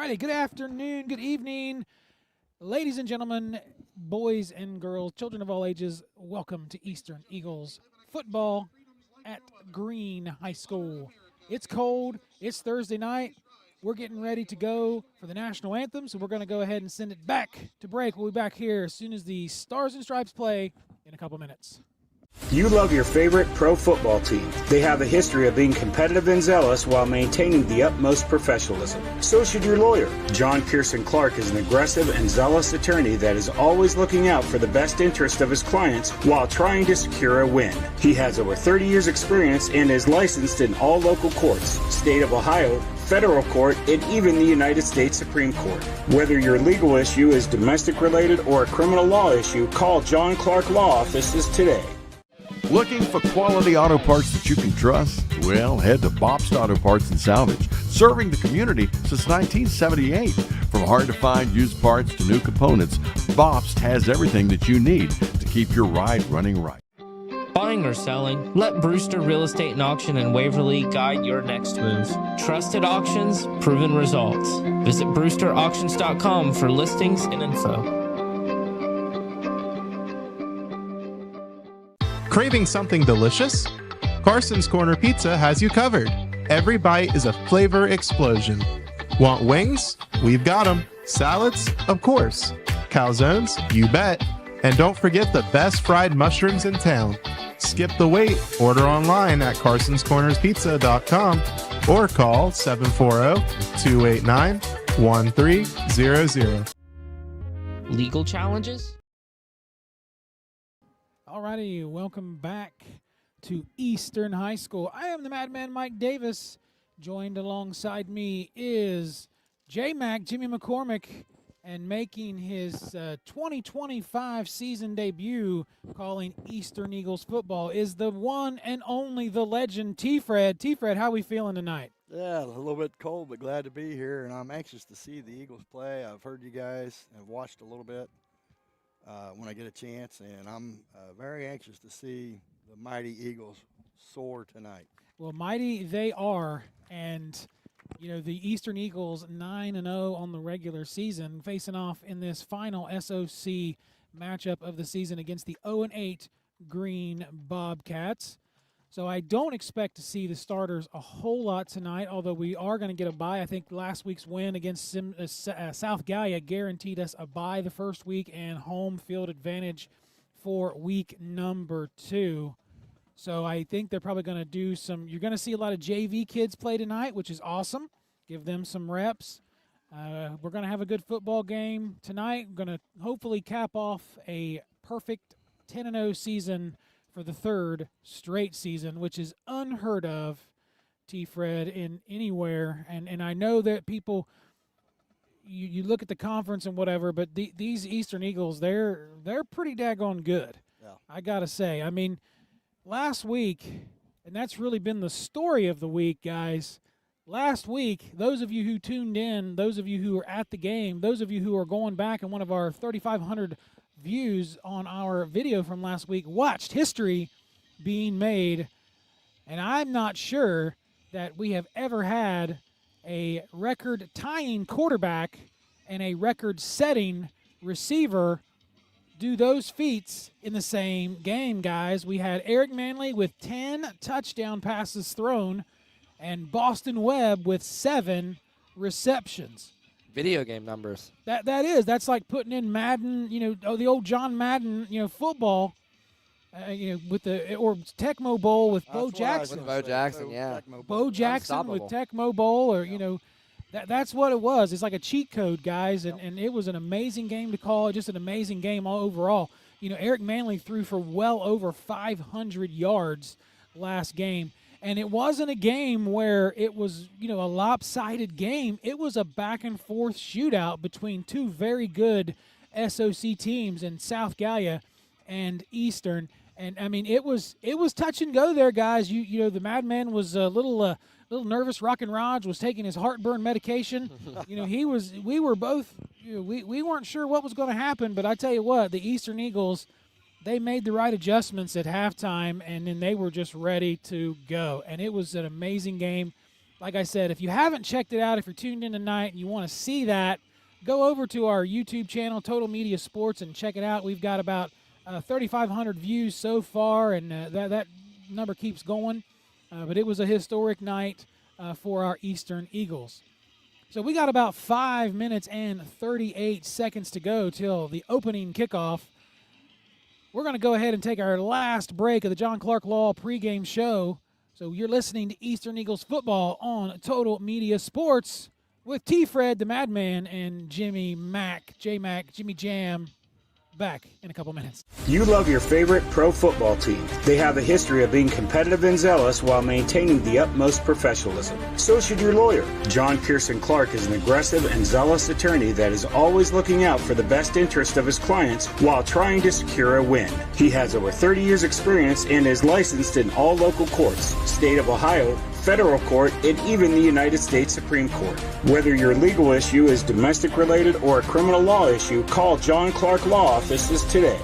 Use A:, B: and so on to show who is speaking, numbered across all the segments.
A: righty, good afternoon, good evening, ladies and gentlemen, boys and girls, children of all ages, welcome to Eastern Eagles football at Green High School. It's cold, it's Thursday night, we're getting ready to go for the national anthem, so we're going to go ahead and send it back to break. We'll be back here as soon as the Stars and Stripes play in a couple minutes.
B: You love your favorite pro football team. They have a history of being competitive and zealous while maintaining the utmost professionalism. So should your lawyer. John Pearson Clark is an aggressive and zealous attorney that is always looking out for the best interest of his clients while trying to secure a win. He has over 30 years experience and is licensed in all local courts, state of Ohio, federal court, and even the United States Supreme Court. Whether your legal issue is domestic related or a criminal law issue, call John Clark Law Offices today.
C: Looking for quality auto parts that you can trust? Well, head to Bobst Auto Parts and Salvage, serving the community since 1978. From hard-to-find used parts to new components, Bobst has everything that you need to keep your ride running right.
D: Buying or selling? Let Brewster Real Estate and Auction in Waverly guide your next move. Trusted auctions, proven results. Visit brewsterauctions.com for listings and info.
E: Craving something delicious? Carson's Corner Pizza has you covered. Every bite is a flavor explosion. Want wings? We've got them. Salads? Of course. Calzones? You bet. And don't forget the best fried mushrooms in town. Skip the wait. Order online at carsonscornerspizza.com or call 740-289-1300.
D: Legal challenges?
A: Alrighty, welcome back to Eastern High School. I am the Madman Mike Davis. Joined alongside me is J-Mac, Jimmy McCormick, and making his 2025 season debut calling Eastern Eagles football is the one and only the legend T-Fred. T-Fred, how we feeling tonight?
F: Yeah, a little bit cold, but glad to be here, and I'm anxious to see the Eagles play. I've heard you guys and watched a little bit when I get a chance, and I'm very anxious to see the mighty Eagles soar tonight.
A: Well, mighty they are, and you know the Eastern Eagles 9-0 on the regular season, facing off in this final SOC matchup of the season against the 0-8 Green Bobcats. So I don't expect to see the starters a whole lot tonight, although we are going to get a bye. I think last week's win against South Gallia guaranteed us a bye the first week and home field advantage for week number 2. So I think they're probably going to do some – you're going to see a lot of JV kids play tonight, which is awesome. Give them some reps. We're going to have a good football game tonight. We're going to hopefully cap off a perfect 10-0 season for the third straight season, which is unheard of, T-Fred, in anywhere. And I know that people, you look at the conference and whatever, but these Eastern Eagles, they're pretty daggone good.
F: Yeah.
A: I got to say. I mean, last week, and that's really been the story of the week, guys. Last week, those of you who tuned in, those of you who were at the game, those of you who are going back in one of our 3,500 views on our video from last week watched history being made, and I'm not sure that we have ever had a record-tying quarterback and a record-setting receiver do those feats in the same game, guys. We had Eric Manley with 10 touchdown passes thrown and Boston Webb with 7 receptions.
G: Video game numbers.
A: That's like putting in Madden, the old John Madden, football, with or Tecmo Bowl with Bo Jackson.
G: With Bo Jackson, yeah.
A: Bo Jackson with Tecmo Bowl, or that's what it was. It's like a cheat code, guys, and it was an amazing game to call. Just an amazing game all overall. Eric Manley threw for well over 500 yards last game. And it wasn't a game where it was, a lopsided game. It was a back-and-forth shootout between two very good SOC teams in South Gallia and Eastern. And, I mean, it was touch and go there, guys. The Madman was a little nervous. Rockin' Raj was taking his heartburn medication. We were both, we weren't sure what was going to happen. But I tell you what, the Eastern Eagles, they made the right adjustments at halftime, and then they were just ready to go. And it was an amazing game. like I said, if you haven't checked it out, if you're tuned in tonight and you want to see that, go over to our YouTube channel, Total Media Sports, and check it out. We've got about 3,500 views so far, and that number keeps going. But it was a historic night for our Eastern Eagles. So we got about 5 minutes and 38 seconds to go till the opening kickoff. We're going to go ahead and take our last break of the John Clark Law pregame show. So you're listening to Eastern Eagles football on Total Media Sports with T-Fred, the Madman, and Jimmy Mack, J-Mac, Jimmy Jam, back in a couple minutes.
B: You love your favorite pro football team. They have a history of being competitive and zealous while maintaining the utmost professionalism. So should your lawyer. John Pearson Clark is an aggressive and zealous attorney that is always looking out for the best interest of his clients while trying to secure a win. He has over 30 years experience and is licensed in all local courts, state of Ohio, federal court, and even the United States Supreme Court. Whether your legal issue is domestic related or a criminal law issue, call John Clark Law Offices today.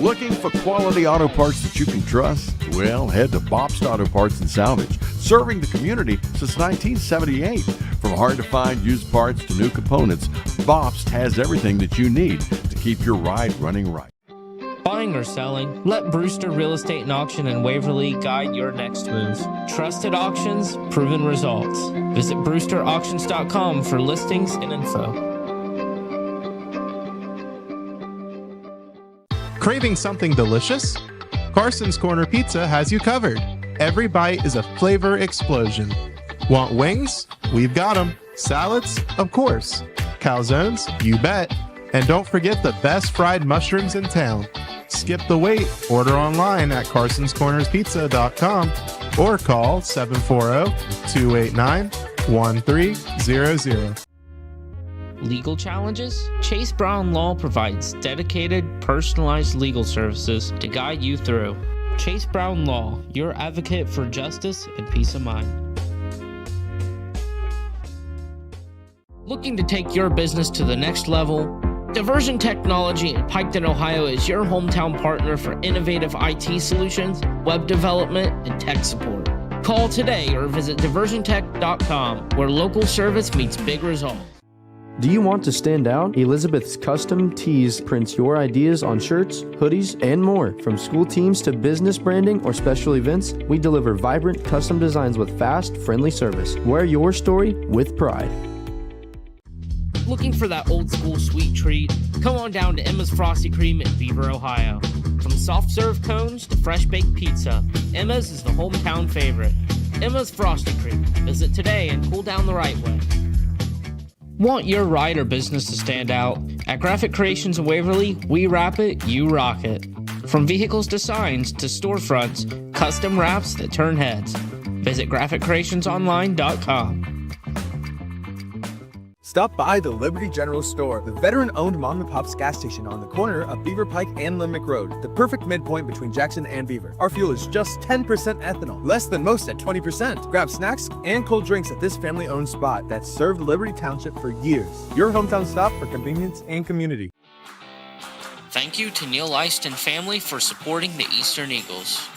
C: Looking for quality auto parts that you can trust? Well, head to Bobst Auto Parts and Salvage, serving the community since 1978. From hard-to-find used parts to new components, Bobst has everything that you need to keep your ride running right.
D: Buying or selling? Let Brewster Real Estate and Auction in Waverly guide your next move. Trusted auctions, proven results. Visit BrewsterAuctions.com for listings and info.
E: Craving something delicious? Carson's Corner Pizza has you covered. Every bite is a flavor explosion. Want wings? We've got them. Salads? Of course. Calzones? You bet. And don't forget the best fried mushrooms in town. Skip the wait. Order online at carsonscornerspizza.com or call 740-289-1300.
D: Legal challenges? Chase Brown Law provides dedicated, personalized legal services to guide you through. Chase Brown Law, your advocate for justice and peace of mind. Looking to take your business to the next level? Diversion Technology in Piketon, Ohio is your hometown partner for innovative IT solutions, web development, and tech support. Call today or visit diversiontech.com, where local service meets big results.
H: Do you want to stand out? Elizabeth's Custom Tees prints your ideas on shirts, hoodies, and more. From school teams to business branding or special events, we deliver vibrant custom designs with fast, friendly service. Wear your story with pride.
D: Looking for that old school sweet treat? Come on down to Emma's Frosty Cream in Beaver, Ohio. From soft serve cones to fresh baked pizza, Emma's is the hometown favorite. Emma's Frosty Cream. Visit today and cool down the right way. Want your ride or business to stand out? At Graphic Creations in Waverly, we wrap it, you rock it. From vehicles to signs to storefronts, custom wraps that turn heads. Visit GraphicCreationsOnline.com.
I: Stop by the Liberty General Store, the veteran-owned mom-and-pop's gas station on the corner of Beaver Pike and Limerick Road, the perfect midpoint between Jackson and Beaver. Our fuel is just 10% ethanol, less than most at 20%. Grab snacks and cold drinks at this family-owned spot that's served Liberty Township for years. Your hometown stop for convenience and community.
D: Thank you to Neil Eist and family for supporting the Eastern Eagles.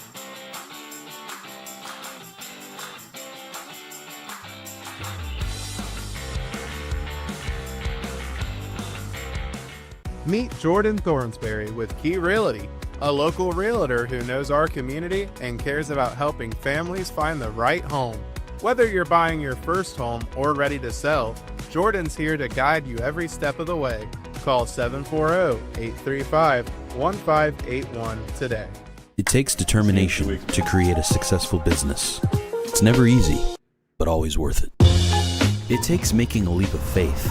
E: Meet Jordan Thornsberry with Key Realty, a local realtor who knows our community and cares about helping families find the right home. Whether you're buying your first home or ready to sell, Jordan's here to guide you every step of the way. Call 740-835-1581 today.
J: It takes determination to create a successful business. It's never easy, but always worth it. It takes making a leap of faith.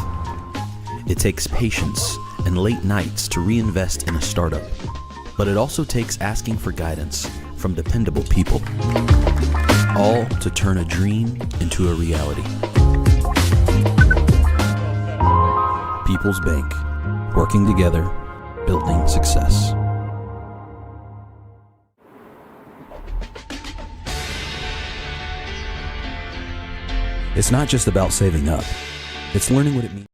J: It takes patience and late nights to reinvest in a startup. But it also takes asking for guidance from dependable people. All to turn a dream into a reality. People's Bank. Working together, building success. It's not just about saving up. It's learning what it means.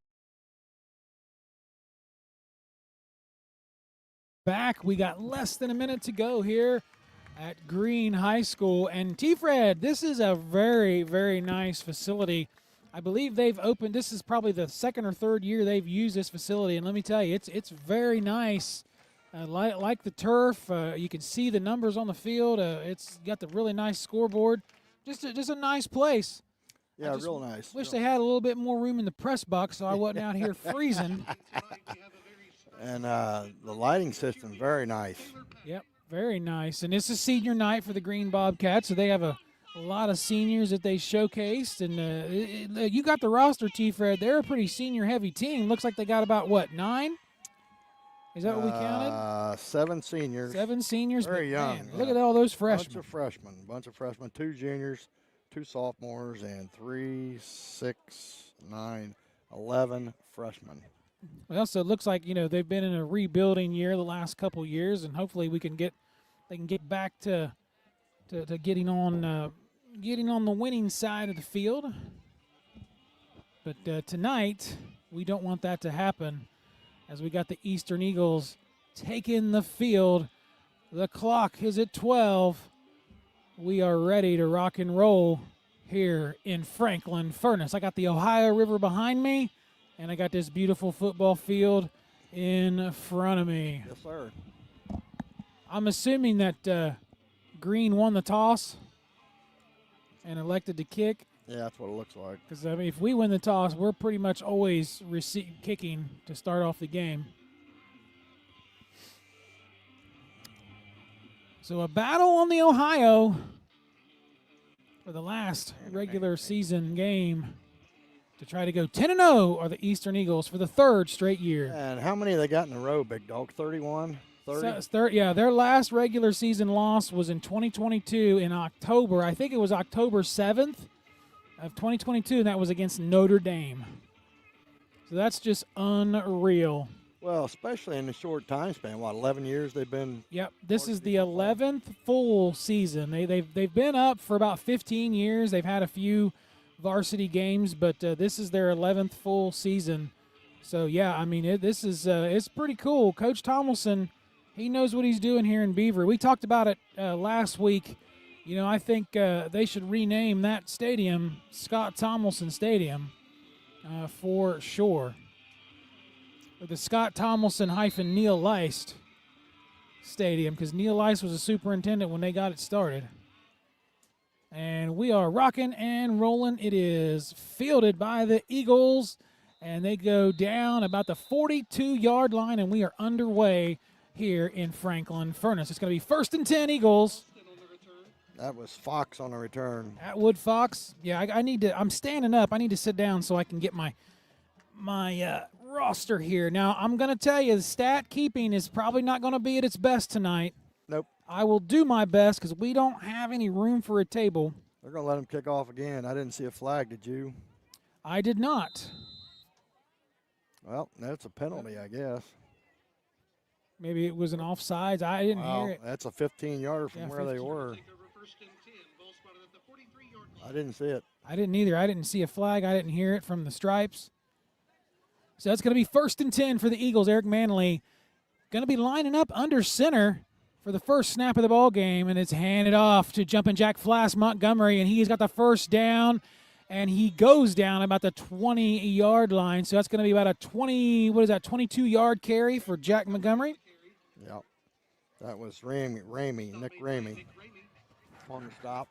A: Back, we got less than a minute to go here at Green High School. And T-Fred, this is a very, very nice facility. I believe they've opened, this is probably the second or third year they've used this facility. And let me tell you, it's very nice. Like the turf, you can see the numbers on the field. It's got the really nice scoreboard. Just a nice place.
F: Yeah, real nice.
A: Wish they had a little bit more room in the press box so I wasn't out here freezing.
F: And the lighting system, very nice.
A: Yep, very nice. And this is senior night for the Green Bobcats, so they have a lot of seniors that they showcased. And you got the roster, T-Fred. They're a pretty senior-heavy team. Looks like they got about, 9? Is that what we counted?
F: 7 seniors.
A: 7 seniors.
F: Very young.
A: Man, look at all those freshmen.
F: Bunch of freshmen. 2 juniors, 2 sophomores, and 3, 6, 9, 11 freshmen.
A: Well, so it looks like, they've been in a rebuilding year the last couple years, and hopefully they can get back to getting on the winning side of the field. But tonight, we don't want that to happen, as we got the Eastern Eagles taking the field. The clock is at 12. We are ready to rock and roll here in Franklin Furnace. I got the Ohio River behind me, and I got this beautiful football field in front of me.
F: Yes, sir.
A: I'm assuming that Green won the toss and elected to kick.
F: Yeah, that's what it looks like.
A: Because, if we win the toss, we're pretty much always kicking to start off the game. So a battle on the Ohio for the last regular season game to try to go 10-0 are the Eastern Eagles for the 3rd straight year.
F: And how many they got in a row, Big Dog? 31? 30?
A: Yeah, their last regular season loss was in 2022 in October. I think it was October 7th of 2022, and that was against Notre Dame. So that's just unreal.
F: Well, especially in the short time span. 11 years they've been?
A: Yep, this is the 11th full season. They've been up for about 15 years. They've had a few varsity games, but this is their 11th full season. So, yeah, I mean, this is it's pretty cool. Coach Tomlinson, he knows what he's doing here in Beaver. We talked about it last week. I think they should rename that stadium Scott Tomlinson Stadium for sure. Or the Scott Tomlinson - Neil Leist Stadium, because Neil Leist was a superintendent when they got it started. And we are rocking and rolling. It is fielded by the Eagles, and they go down about the 42-yard line, and we are underway here in Franklin Furnace. It's going to be 1st and 10 Eagles.
F: That was Fox on a return.
A: Atwood Fox. Yeah, I need to. I'm standing up. I need to sit down so I can get my roster here. Now, I'm going to tell you, the stat keeping is probably not going to be at its best tonight.
F: Nope.
A: I will do my best because we don't have any room for a table.
F: They're going to let them kick off again. I didn't see a flag, did you?
A: I did not.
F: Well, that's a penalty, I guess.
A: Maybe it was an offsides. I didn't hear it.
F: That's a 15-yarder from where they were. I didn't see it.
A: I didn't either. I didn't see a flag. I didn't hear it from the stripes. So that's going to be 1st and 10 for the Eagles. Eric Manley going to be lining up under center for the first snap of the ball game, and it's handed off to jumping jack Flass Montgomery, and he's got the first down, and he goes down about the 20-yard line. So that's going to be about a 22-yard carry for Jack Montgomery.
F: Yep. That was Nick Ramey on the stop.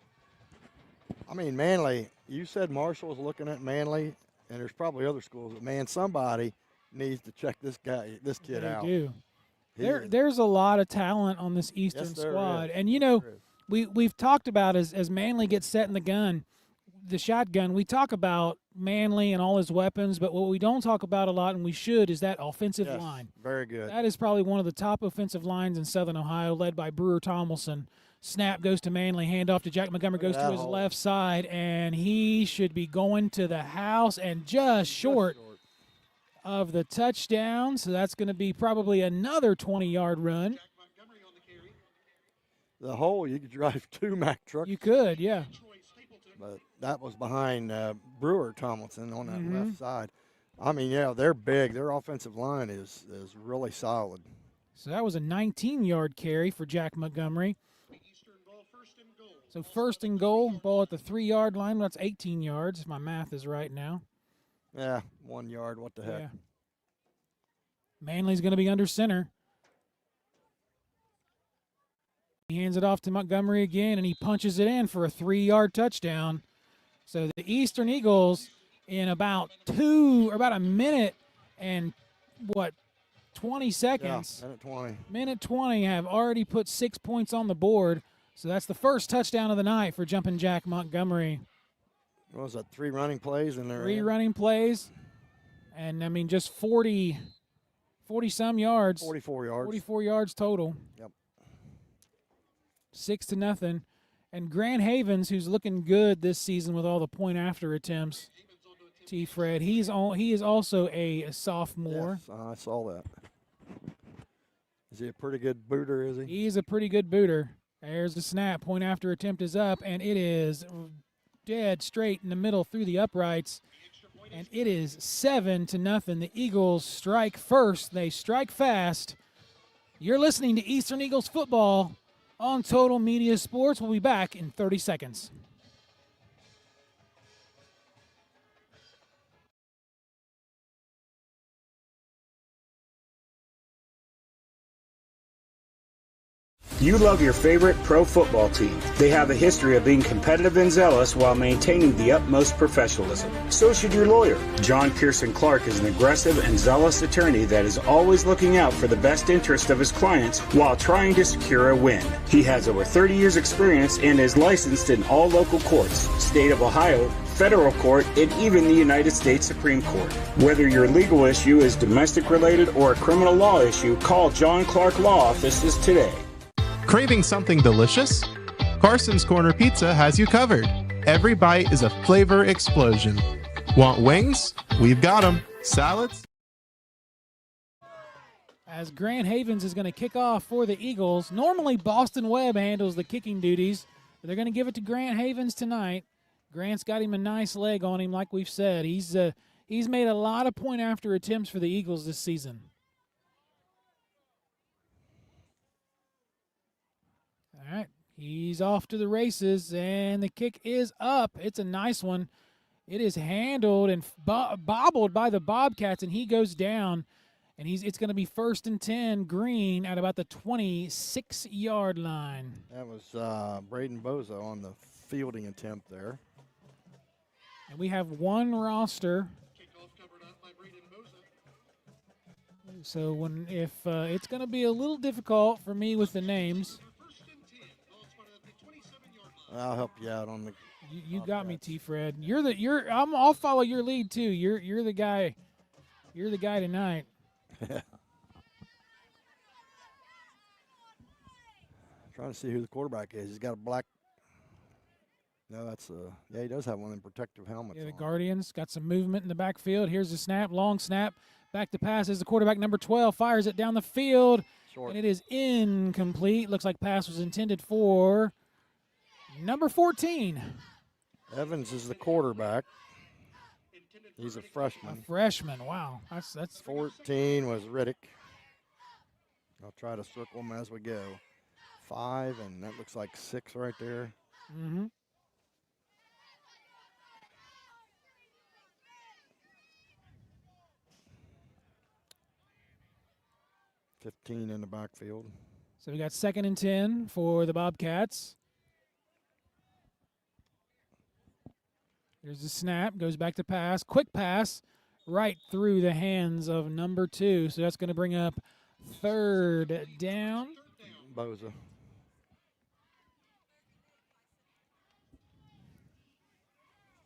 F: I mean, Manley, you said Marshall was looking at Manley, and there's probably other schools, but, man, somebody needs to check this kid out.
A: They do. There's a lot of talent on this Eastern squad. And, we've talked about as Manley gets set in the shotgun, we talk about Manley and all his weapons, but what we don't talk about a lot, and we should, is that offensive line.
F: Very good.
A: That is probably one of the top offensive lines in Southern Ohio, led by Brewer Tomlinson. Snap goes to Manley, handoff to Jack Montgomery, goes to his left side, and he should be going to the house and just short of the touchdown. So that's going to be probably another 20-yard run.
F: The hole, you could drive 2 Mack trucks.
A: You could, yeah.
F: But that was behind Brewer Tomlinson on that left side. I mean, yeah, they're big. Their offensive line is really solid.
A: So that was a 19-yard carry for Jack Montgomery. So first and goal, ball at the 3-yard line. That's 18 yards, if my math is right now.
F: Yeah, 1 yard. What the heck?
A: Yeah. Manley's going to be under center. He hands it off to Montgomery again, and he punches it in for a 3-yard touchdown. So the Eastern Eagles, in about a minute and 20 seconds.
F: Yeah,
A: Minute 20 have already put 6 points on the board. So that's the first touchdown of the night for Jumpin' Jack Montgomery.
F: What was that, 3 running plays in there?
A: 3 running plays. And, I mean, just 40-some yards.
F: 44 yards.
A: 44 yards total.
F: Yep.
A: 6-0. And Grant Havens, who's looking good this season with all the point-after attempts, T-Fred, he is also a sophomore.
F: Yes, I saw that. Is he a pretty good booter, is he?
A: He's a pretty good booter. There's the snap. Point-after attempt is up, and it is dead straight in the middle through the uprights. And it is 7-0. The Eagles strike first. They strike fast. You're listening to Eastern Eagles football on Total Media Sports. We'll be back in 30 seconds.
B: You love your favorite pro football team. They have a history of being competitive and zealous while maintaining the utmost professionalism. So should your lawyer. John Pearson Clark is an aggressive and zealous attorney that is always looking out for the best interest of his clients while trying to secure a win. He has over 30 years experience and is licensed in all local courts, state of Ohio, federal court, and even the United States Supreme Court. Whether your legal issue is domestic related or a criminal law issue, call John Clark Law Offices today.
E: Craving something delicious? Carson's Corner Pizza has you covered. Every bite is a flavor explosion. Want wings? We've got them. Salads?
A: As Grant Havens is going to kick off for the Eagles. Normally Boston Webb handles the kicking duties, but they're going to give it to Grant Havens tonight. Grant's got him a nice leg on him, like we've said. He's made a lot of point-after attempts for the Eagles this season. All right, he's off to the races, and the kick is up. It's a nice one. It is handled and bobbled by the Bobcats, and he goes down. And it's going to be 1st and 10, Green, at about the 26-yard line.
F: That was Braden Boza on the fielding attempt there.
A: And we have one roster. So if it's going to be a little difficult for me with the names.
F: I'll help you out on the.
A: You got me, T-Fred. I'll follow your lead too. You're the guy. You're the guy tonight.
F: Trying to see who the quarterback is. He's got a black. No, that's yeah, he does have one of them protective helmets.
A: Yeah, the
F: on.
A: Guardians got some movement in the backfield. Here's the snap, long snap, back to pass as the quarterback number 12 fires it down the field,
F: Short.
A: and it is incomplete. Looks like pass was intended for number 14.
F: Evans is the quarterback. He's a freshman.
A: A freshman. Wow, that's
F: 14 was Riddick. I'll try to circle him as we go. 5, and that looks like 6 right there.
A: Mm-hmm.
F: $15 in the backfield.
A: So we got 2nd and 10 for the Bobcats. Here's the snap, goes back to pass. Quick pass right through the hands of number 2. So that's going to bring up 3rd down.
F: Boza.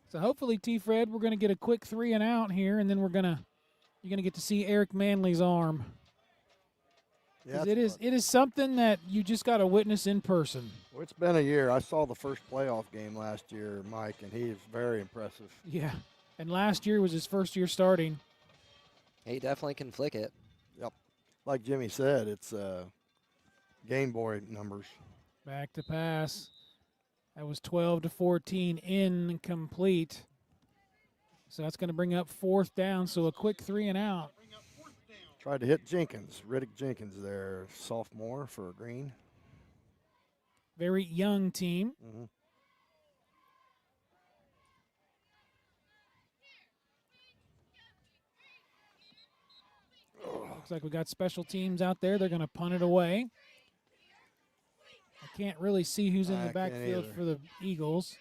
A: So hopefully, T-Fred, we're going to get a quick 3 and out here, and then you're going to get to see Eric Manley's arm.
F: Yeah,
A: it is something that you just got to witness in person.
F: Well, it's been a year. I saw the first playoff game last year, Mike, and he is very impressive.
A: Yeah, and last year was his first year starting.
G: He definitely can flick it.
F: Yep. Like Jimmy said, it's Game Boy numbers.
A: Back to pass. That was 12-14, incomplete. So that's going to bring up 4th down, so a quick 3 and out.
F: Tried to hit Jenkins, Riddick Jenkins there, sophomore for Green.
A: very young team.
F: Mm-hmm.
A: Looks like we got special teams out there. They're going to punt it away. I can't really see who's in the backfield for the Eagles.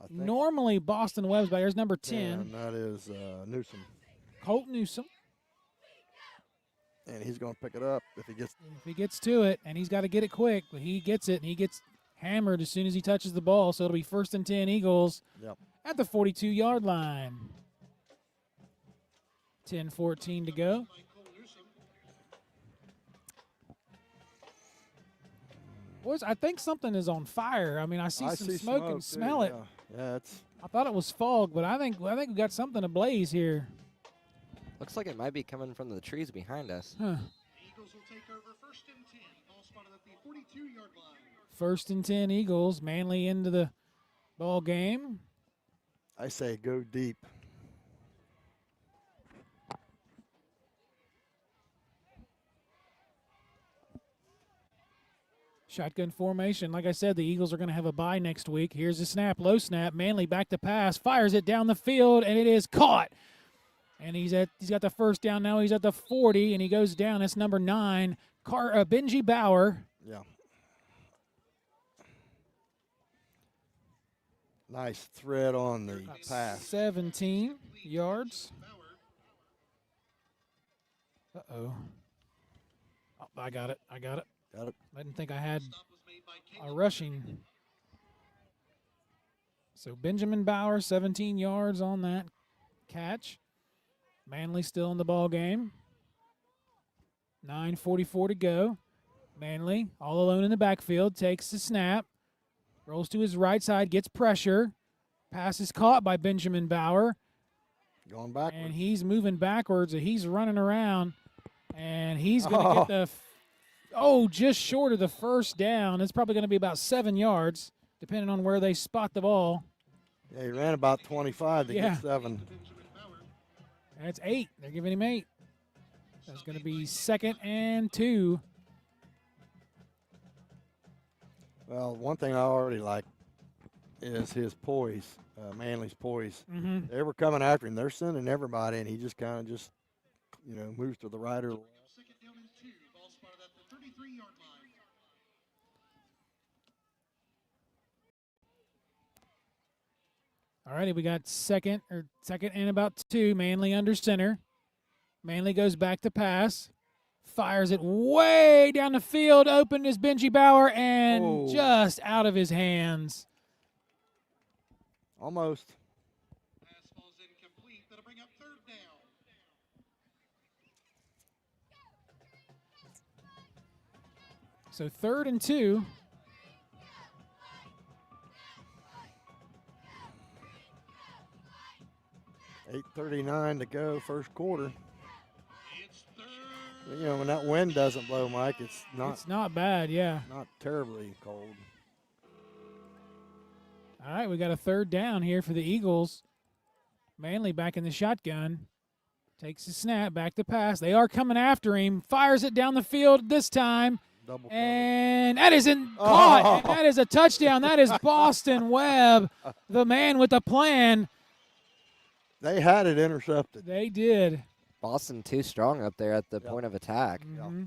A: Normally, Boston Webb's back. There's number 10.
F: And that is Newsom.
A: Colt Newsom.
F: And he's going to pick it up if he gets
A: to it, and he's got to get it quick. But he gets it, and he gets hammered as soon as he touches the ball. So it'll be 1st and 10 Eagles at the 42-yard line. 10-14 to go. Boys, I think something is on fire. I mean, I see some smoke and smell it.
F: Yeah,
A: I thought it was fog, but I think we got something ablaze here.
G: Looks like it might be coming from the trees behind us.
A: Huh.
K: Eagles will take over 1st and 10. Ball spotted at the 42-yard line.
A: 1st and 10 Eagles. Manly into the ball game.
F: I say go deep.
A: Shotgun formation. Like I said, the Eagles are going to have a bye next week. Here's the snap, low snap. Manly back to pass, fires it down the field, and it is caught. And he's got the 1st down now. He's at the 40, and he goes down. That's number 9, Benji Bauer.
F: Yeah. Nice thread on the pass.
A: 17 yards. Uh-oh. Oh, I got it.
F: Got it.
A: I didn't think I had a rushing. So Benjamin Bauer, 17 yards on that catch. Manly still in the ball game. 9:44 to go. Manly all alone in the backfield, takes the snap, rolls to his right side, gets pressure. Pass is caught by Benjamin Bauer.
F: Going backwards.
A: And he's moving backwards. He's running around, and he's going to get the just short of the 1st down. It's probably going to be about 7 yards, depending on where they spot the ball.
F: Yeah, he ran about 25 to get 7.
A: That's 8. They're giving him 8. That's going to be 2nd and 2.
F: Well, one thing I already like is his poise, Manly's poise.
A: Mm-hmm.
F: They were coming after him. They're sending everybody, and he just kind of moves to the right or left.
A: All righty, we got second and about 2. Manly under center. Manly goes back to pass. Fires it way down the field. Open is Benji Bauer, and just out of his hands.
F: Almost.
K: Pass falls incomplete. That'll bring up 3rd down.
A: So 3rd and 2.
F: 8:39 to go, 1st quarter. When that wind doesn't blow, Mike, it's
A: not bad, yeah.
F: Not terribly cold.
A: All right, we got a 3rd down here for the Eagles. Manly back in the shotgun. Takes the snap, back to pass. They are coming after him. Fires it down the field this time. And that isn't caught. And that is a touchdown. That is Boston Webb, the man with the plan.
F: They had it intercepted.
A: They did.
G: Boston too strong up there at the point of attack.
A: Mm-hmm.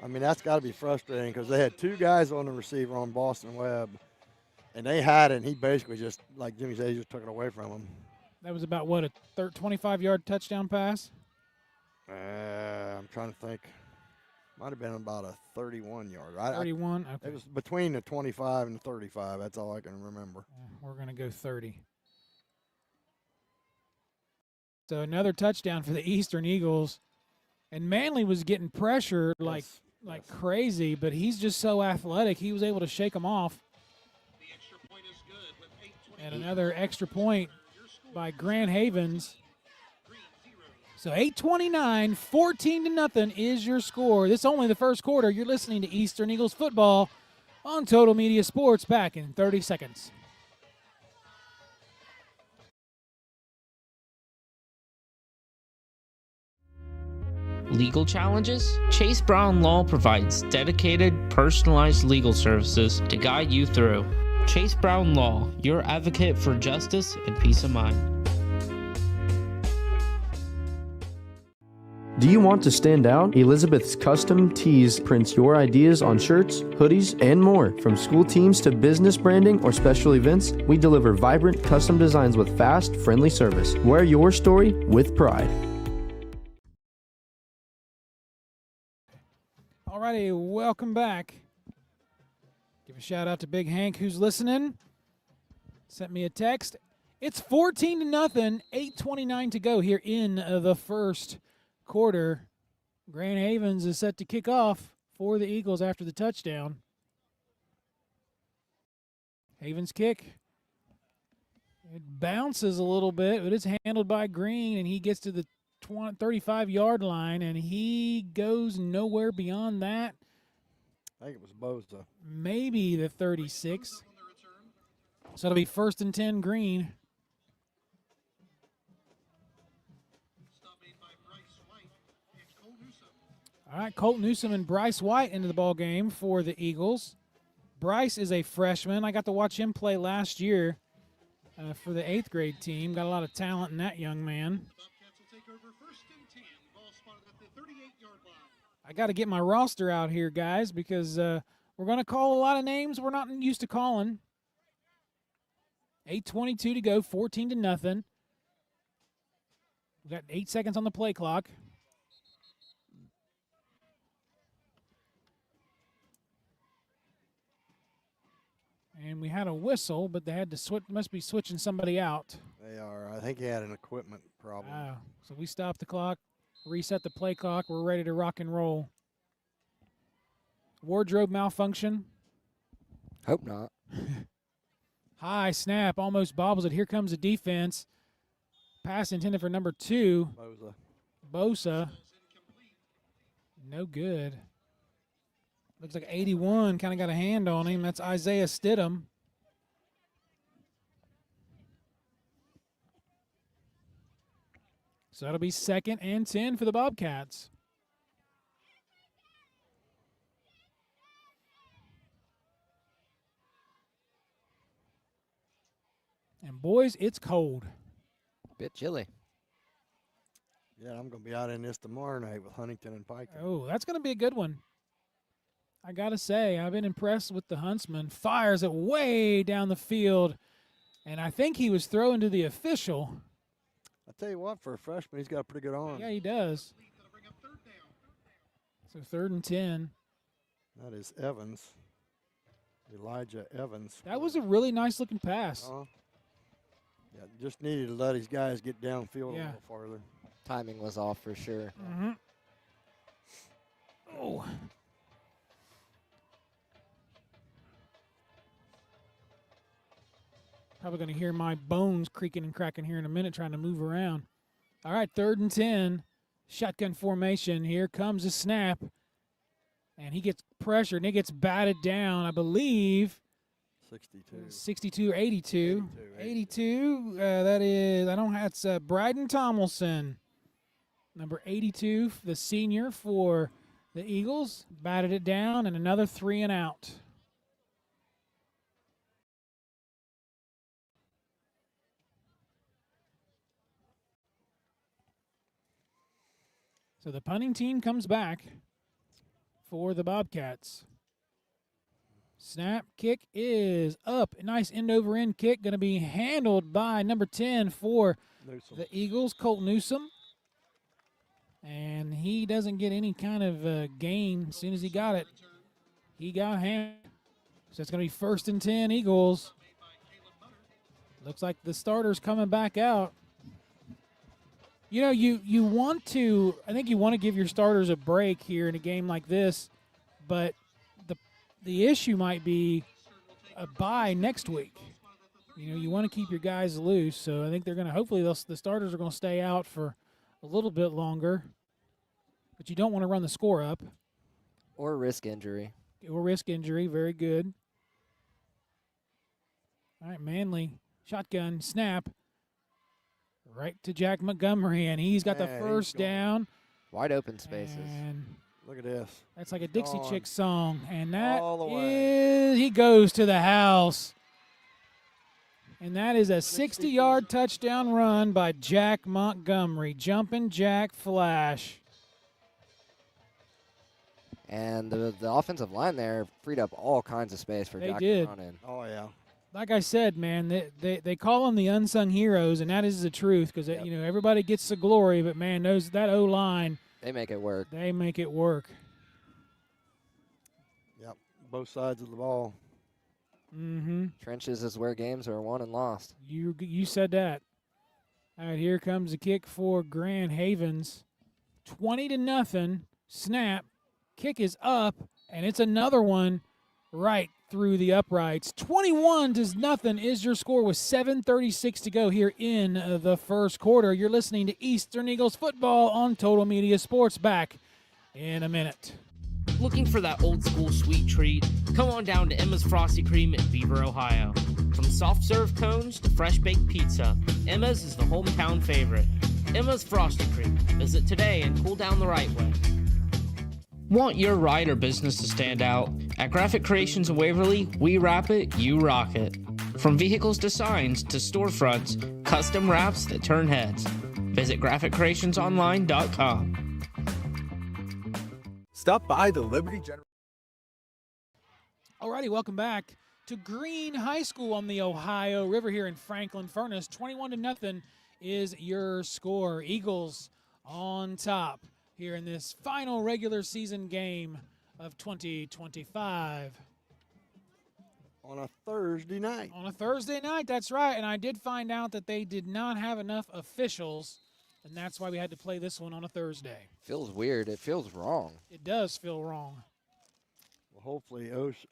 F: I mean, that's got to be frustrating because they had 2 guys on the receiver on Boston Webb, and they had it, and he basically just, like Jimmy said, he just took it away from him.
A: That was about, what, a 25-yard touchdown pass?
F: I'm trying to think. Might have been about a 31-yard.
A: 31? Okay.
F: It was between the 25 and the 35. That's all I can remember.
A: We're going to go 30. So another touchdown for the Eastern Eagles. And Manly was getting pressured like crazy, but he's just so athletic. He was able to shake them off.
K: The extra point is good with 8:20.
A: And another extra point by Grant Havens. So 8:29, 14-0 is your score. This is only the 1st quarter. You're listening to Eastern Eagles football on Total Media Sports. Back in 30 seconds.
D: Legal challenges? Chase Brown Law provides dedicated, personalized legal services to guide you through. Chase Brown Law, your advocate for justice and peace of mind.
H: Do you want to stand out? Elizabeth's Custom Tees prints your ideas on shirts, hoodies, and more. From school teams to business branding or special events, we deliver vibrant custom designs with fast, friendly service. Wear your story with pride.
A: Alrighty, welcome back. Give a shout out to Big Hank who's listening. Sent me a text. It's 14-0, 8:29 to go here in the first quarter. Grand Havens is set to kick off for the Eagles after the touchdown. Havens kick. It bounces a little bit, but it's handled by Green, and he gets to the 35-yard line, and he goes nowhere beyond that.
F: I think it was Boza.
A: Maybe the 36. So it'll be 1st and 10 Green. All right, Colt Newsom and Bryce White into the ball game for the Eagles. Bryce is a freshman. I got to watch him play last year for the 8th grade team. Got a lot of talent in that young man. I got to get my roster out here, guys, because we're going to call a lot of names we're not used to calling. 8:22 to go, 14-0. We've got 8 seconds on the play clock. And we had a whistle, but they had to switch. Must be switching somebody out.
F: They are. I think he had an equipment problem.
A: So we stopped the clock, reset the play clock. We're ready to rock and roll. Wardrobe malfunction.
G: Hope not.
A: High snap, almost bobbles it. Here comes the defense. Pass intended for number 2. Bosa. No good. Looks like 81 kind of got a hand on him. That's Isaiah Stidham. So that'll be 2nd and 10 for the Bobcats. And boys, it's cold.
G: Bit chilly.
F: Yeah, I'm going to be out in this tomorrow night with Huntington and Pike.
A: Oh, that's going to be a good one. I got to say, I've been impressed with the Huntsman. Fires it way down the field, and I think he was throwing to the official.
F: I tell you what, for a freshman, he's got a pretty good arm.
A: Yeah, he does. So 3rd and 10.
F: That is Evans. Elijah Evans.
A: That was a really nice-looking pass.
F: Yeah, just needed to let his guys get downfield a little farther.
G: Timing was off for sure.
A: Mm-hmm. Oh. Probably going to hear my bones creaking and cracking here in a minute trying to move around. All right, 3rd and 10. Shotgun formation. Here comes a snap. And he gets pressured, and it gets batted down, I believe. 62 or 82. 82. That is, I don't have, it's Bryden Tomlinson. Number 82, the senior for the Eagles. Batted it down, and another 3 and out. So the punting team comes back for the Bobcats. Snap, kick is up. A nice end-over-end kick. Going to be handled by number 10 for the Eagles, Colt Newsom. And he doesn't get any kind of gain as soon as he got it. He got handled. So it's going to be 1st and 10 Eagles. Looks like the starter's coming back out. You know, you want to, I think you want to give your starters a break here in a game like this, but the issue might be a bye next week. You know, you want to keep your guys loose, so I think they're going to, hopefully the starters are going to stay out for a little bit longer, but you don't want to run the score up.
G: Or risk injury.
A: Or risk injury, very good. All right, Manley, shotgun, snap. Right to Jack Montgomery, and he's got the first down.
G: Wide open spaces.
A: And
F: Look at this.
A: that's like a Dixie
F: Gone.
A: Chick song. And that
F: All the way.
A: he goes to the house. And that is a 60-yard touchdown run by Jack Montgomery. Jumping Jack Flash.
G: And the offensive line there freed up all kinds of space for
A: They
G: Jack
A: did.
G: to run in.
F: Oh, yeah.
A: Like I said, man, they call them the unsung heroes, and that is the truth because,
G: Yep.
A: everybody gets the glory, but, man, that O-line,
G: They make it work.
A: they make it work.
F: Yep. Both sides of the ball.
A: Mm-hmm.
G: Trenches is where games are won and lost.
A: You said that. All right, here comes the kick for Grand Havens. 20-0. Snap. Kick is up, and it's another one right through the uprights. 21-0 is your score with 7:36 to go here in the first quarter. You're listening to Eastern Eagles football on Total Media Sports. Back in a minute.
D: Looking for that old school sweet treat? Come on down to Emma's Frosty Cream in Beaver, Ohio. From soft serve cones to fresh baked pizza, Emma's is the hometown favorite. Emma's Frosty Cream. Visit today and cool down the right way. Want your ride or business to stand out? At Graphic Creations in Waverly, we wrap it, you rock it. From vehicles to signs to storefronts, custom wraps that turn heads. Visit graphiccreationsonline.com.
I: Stop by the Liberty General.
A: Alrighty, welcome back to Green High School on the Ohio River here in Franklin Furnace. 21-0 is your score. Eagles on top here in this final regular season game of 2025.
F: On a Thursday night.
A: On a Thursday night, that's right. And I did find out that they did not have enough officials, and that's why we had to play this one on a Thursday.
G: Feels weird. It feels wrong.
A: It does feel wrong.
F: Well, hopefully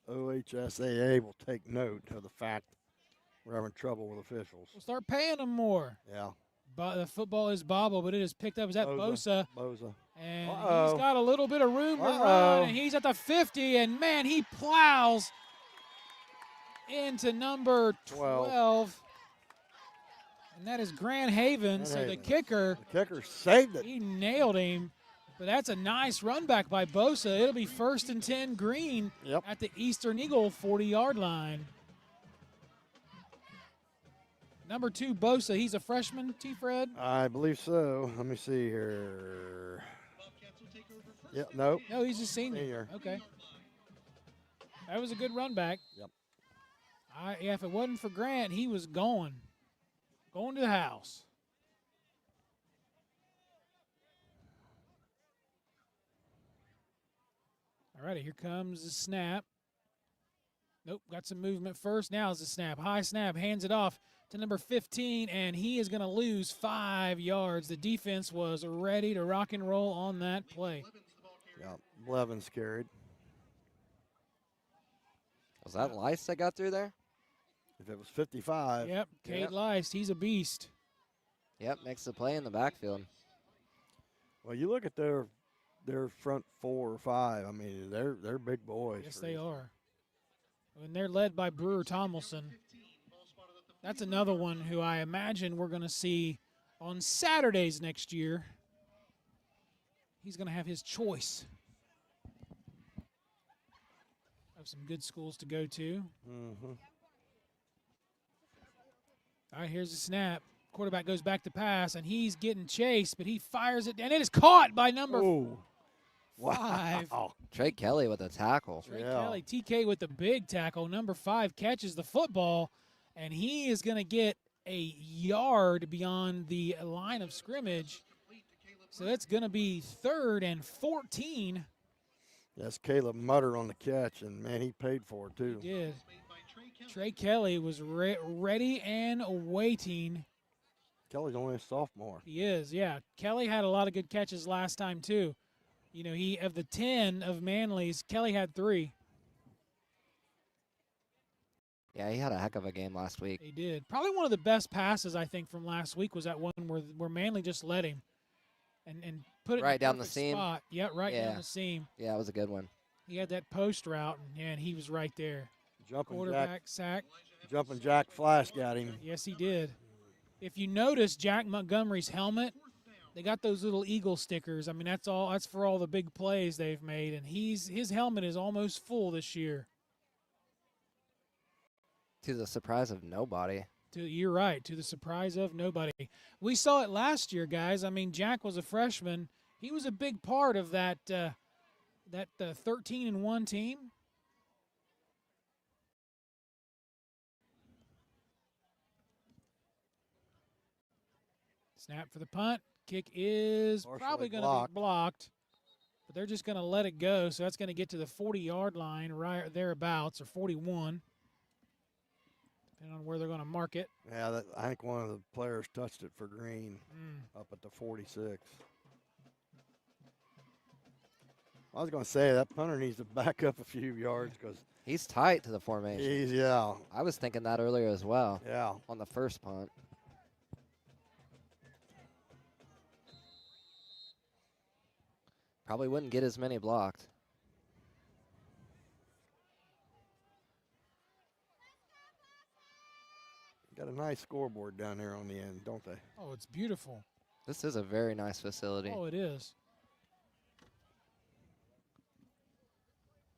F: OHSAA will take note of the fact we're having trouble with officials.
A: We'll start paying them more.
F: Yeah.
A: But the football is bobble, but it is picked up. Is that Bosa?
F: Bosa.
A: And
F: Uh-oh.
A: he's got a little bit of room to
F: Uh-oh.
A: run, and he's at the 50, and, man, he plows into number 12. And that is Grand Haven. So the kicker
F: saved it.
A: He nailed him. But that's a nice run back by Bosa. It'll be 1st and 10 Green at the Eastern Eagle 40-yard line. Number 2, Bosa. He's a freshman, T-Fred?
F: I believe so. Let me see here. Yeah, nope.
A: No, he's a senior.
F: Senior.
A: Okay. That was a good run back.
F: Yep.
A: Yeah, if it wasn't for Grant, he was going to the house. All righty, here comes the snap. Nope, got some movement first. Now is the snap. High snap, hands it off to number 15, and he is going to lose 5 yards. The defense was ready to rock and roll on that play.
F: Yeah, Blevins carried.
G: Was that Lice that got through there?
F: If it was 55.
A: Yep, Cade Lice, he's a beast.
G: Yep, makes the play in the backfield.
F: Well, you look at their front 4 or 5. I mean, they're big boys.
A: Yes, they are. And they're led by Brewer Tomlinson. That's another one who I imagine we're going to see on Saturdays next year. He's going to have his choice of some good schools to go to.
F: Mm-hmm.
A: All right, here's the snap. Quarterback goes back to pass, and he's getting chased, but he fires it, and it is caught by number 5.
F: Wow.
G: Trey Kelly with a tackle.
A: Trey Kelly, TK with the big tackle. Number 5 catches the football, and he is going to get a yard beyond the line of scrimmage. So that's going to be 3rd and 14.
F: That's Caleb Mutter on the catch, and, man, he paid for it, too.
A: He did. Trey Kelly was ready and waiting.
F: Kelly's only a sophomore.
A: He is, yeah. Kelly had a lot of good catches last time, too. You know, he of the 10 of Manly's, Kelly had 3.
G: Yeah, he had a heck of a game last week.
A: He did. Probably one of the best passes, I think, from last week was that one where Manly just led him and put it
G: right
A: in
G: down the
A: perfect
G: seam.
A: spot. Yeah, right down the seam.
G: Yeah, it was a good one.
A: He had that post route, and he was right there. Quarterback sack.
F: Jumping Jack Flash got him.
A: Yes, he did. If you notice Jack Montgomery's helmet, They got those little eagle stickers. I mean, that's for all the big plays they've made, and his helmet is almost full this year.
G: To the surprise of nobody.
A: You're right, to the surprise of nobody. We saw it last year, guys. I mean, Jack was a freshman. He was a big part of that 13-1 team. Snap for the punt. Kick is probably going to be blocked, but they're just going to let it go. So that's going to get to the 40-yard line, right thereabouts, or 41, depending on where they're going to mark it.
F: Yeah, I think one of the players touched it for green up at the 46. I was going to say that punter needs to back up a few yards because
G: he's tight to the formation.
F: Yeah.
G: I was thinking that earlier as well.
F: Yeah.
G: On the first punt. Probably wouldn't get as many blocked.
F: Got a nice scoreboard down there on the end, don't they?
A: Oh, it's beautiful.
G: This is a very nice facility.
A: Oh, it is.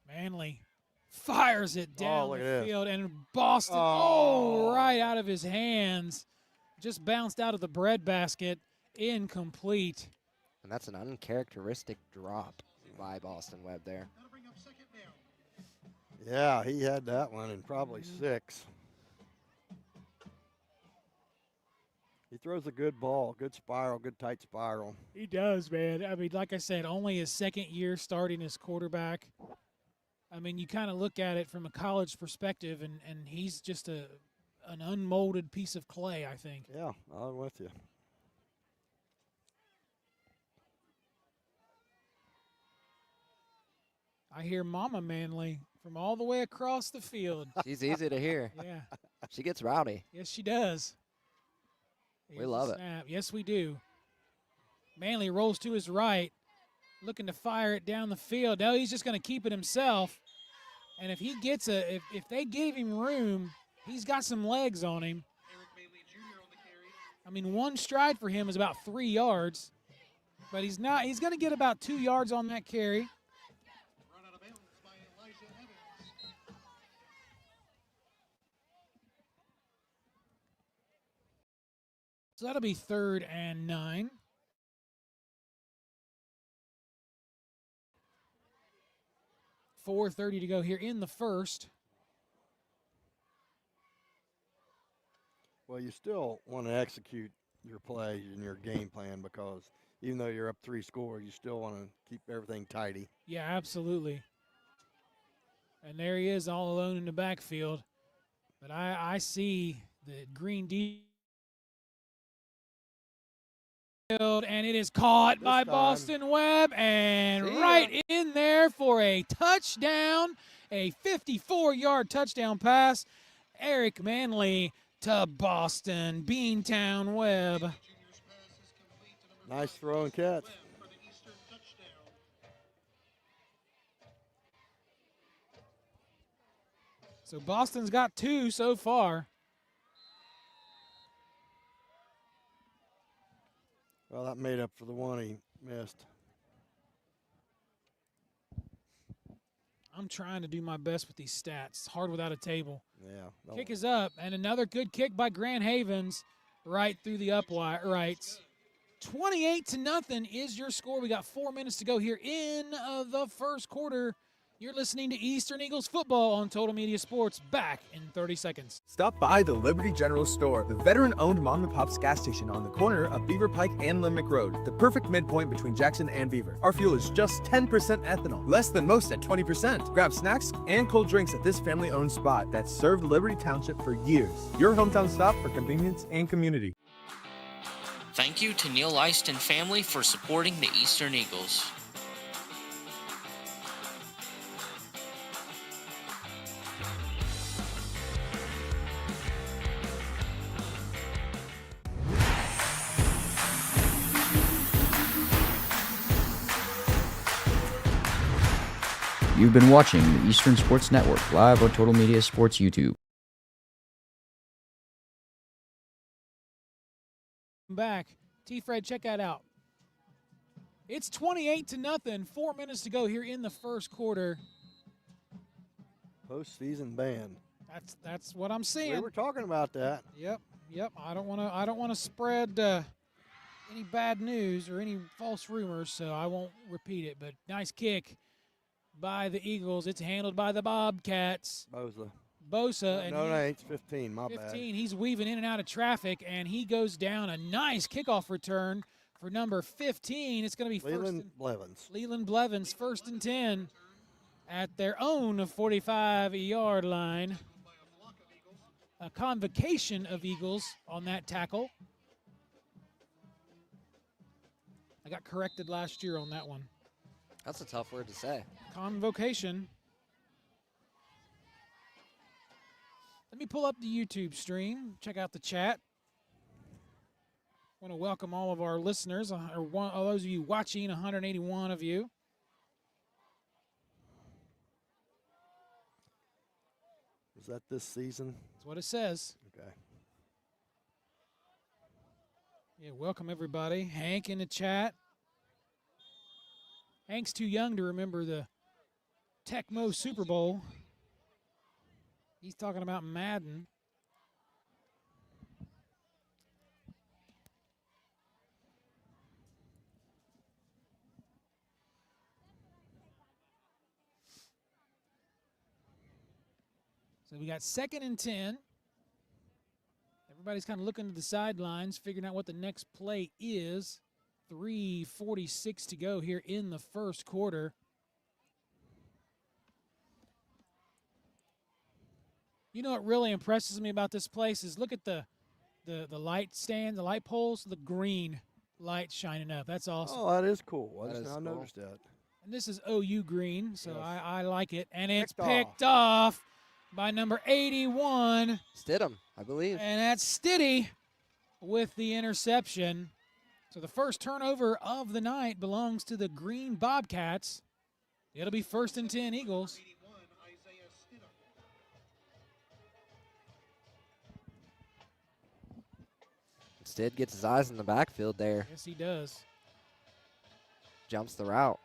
A: Manley fires it down the field, and Boston, right out of his hands. Just bounced out of the breadbasket, incomplete.
G: And that's an uncharacteristic drop by Boston Webb there.
F: Yeah, he had that one and probably 6. He throws a good ball, good spiral, good tight spiral.
A: He does, man. I mean, like I said, only his second year starting as quarterback. I mean, you kind of look at it from a college perspective, and he's just an unmolded piece of clay, I think.
F: Yeah, I'm with you.
A: I hear Mama Manley from all the way across the field.
G: She's easy to hear.
A: Yeah.
G: She gets rowdy.
A: Yes, she does.
G: We love it.
A: Yes, we do. Manley rolls to his right, looking to fire it down the field. No, he's just going to keep it himself. And if he gets if they gave him room, he's got some legs on him. I mean, one stride for him is about 3 yards, but he's not. He's going to get about 2 yards on that carry. So that'll be 3rd and 9. .430 to go here in the first.
F: Well, you still want to execute your play and your game plan because even though you're up 3 scores, you still want to keep everything tidy.
A: Yeah, absolutely. And there he is all alone in the backfield. But I see the green D. And it is caught by Boston Webb and right in there for a touchdown, a 54-yard touchdown pass. Eric Manley to Boston Beantown Webb.
F: Nice throw and catch.
A: So Boston's got 2 so far.
F: Well, that made up for the one he missed.
A: I'm trying to do my best with these stats. It's hard without a table.
F: Yeah.
A: Kick is up, and another good kick by Grant Havens right through the uprights. 28-0 is your score. We got 4 minutes to go here in the first quarter. You're listening to Eastern Eagles football on Total Media Sports. Back in 30 seconds.
I: Stop by the Liberty General Store, the veteran-owned mom-and-pop's gas station on the corner of Beaver Pike and Limerick Road, the perfect midpoint between Jackson and Beaver. Our fuel is just 10% ethanol, less than most at 20%. Grab snacks and cold drinks at this family-owned spot that's served Liberty Township for years. Your hometown stop for convenience and community.
D: Thank you to Neil Leist and family for supporting the Eastern Eagles.
L: You've been watching the Eastern Sports Network live on Total Media Sports YouTube.
A: Back. T-Fred, check that out. It's 28-0. 4 minutes to go here in the first quarter.
F: Postseason band.
A: That's what I'm seeing.
F: We were talking about that.
A: Yep. I don't want to spread any bad news or any false rumors, so I won't repeat it. But nice kick by the Eagles. It's handled by the Bobcats. Bosa.
F: No, it's 15. My
A: 15.
F: bad.
A: He's weaving in and out of traffic, and he goes down. A nice kickoff return for number 15. It's going to be Leland Blevins, 1st and 10 at their own 45-yard line. A convocation of Eagles on that tackle. I got corrected last year on that one.
G: That's a tough word to say.
A: Convocation. Let me pull up the YouTube stream, check out the chat. I want to welcome all of our listeners, all those of you watching, 181 of you.
F: Is that this season?
A: That's what it says.
F: Okay.
A: Yeah, welcome everybody. Hank in the chat. Hank's too young to remember the Tecmo Super Bowl. He's talking about Madden. So we got 2nd and 10. Everybody's kind of looking to the sidelines, figuring out what the next play is. 3:46 to go here in the first quarter. You know what really impresses me about this place is look at the light stand, the light poles, the green light shining up. That's awesome.
F: Oh, that is cool. I just now noticed that.
A: And this is OU green, so
F: Yes.
A: I like it. And it's
F: Picked
A: picked off by number 81.
G: Stidham, I believe.
A: And that's Stiddy with the interception. So the first turnover of the night belongs to the Green Bobcats. It'll be 1st and 10 Eagles.
G: Stid gets his eyes in the backfield there.
A: Yes, he does.
G: Jumps the route.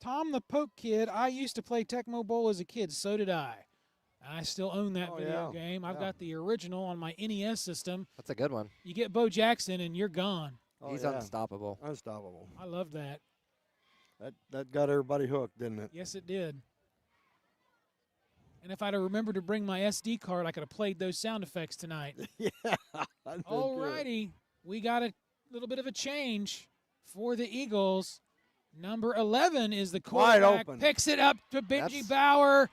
A: Tom the Poke Kid, I used to play Tecmo Bowl as a kid. So did I. I still own that video game. I've got the original on my NES system.
G: That's a good one.
A: You get Bo Jackson and you're gone.
G: He's unstoppable.
F: Unstoppable.
A: I love that.
F: That got everybody hooked, didn't it?
A: Yes, it did. And if I'd have remembered to bring my SD card, I could have played those sound effects tonight.
F: Yeah.
A: All righty. We got a little bit of a change for the Eagles. Number 11 is the quarterback.
F: Wide open.
A: Picks it up to Benji Bauer.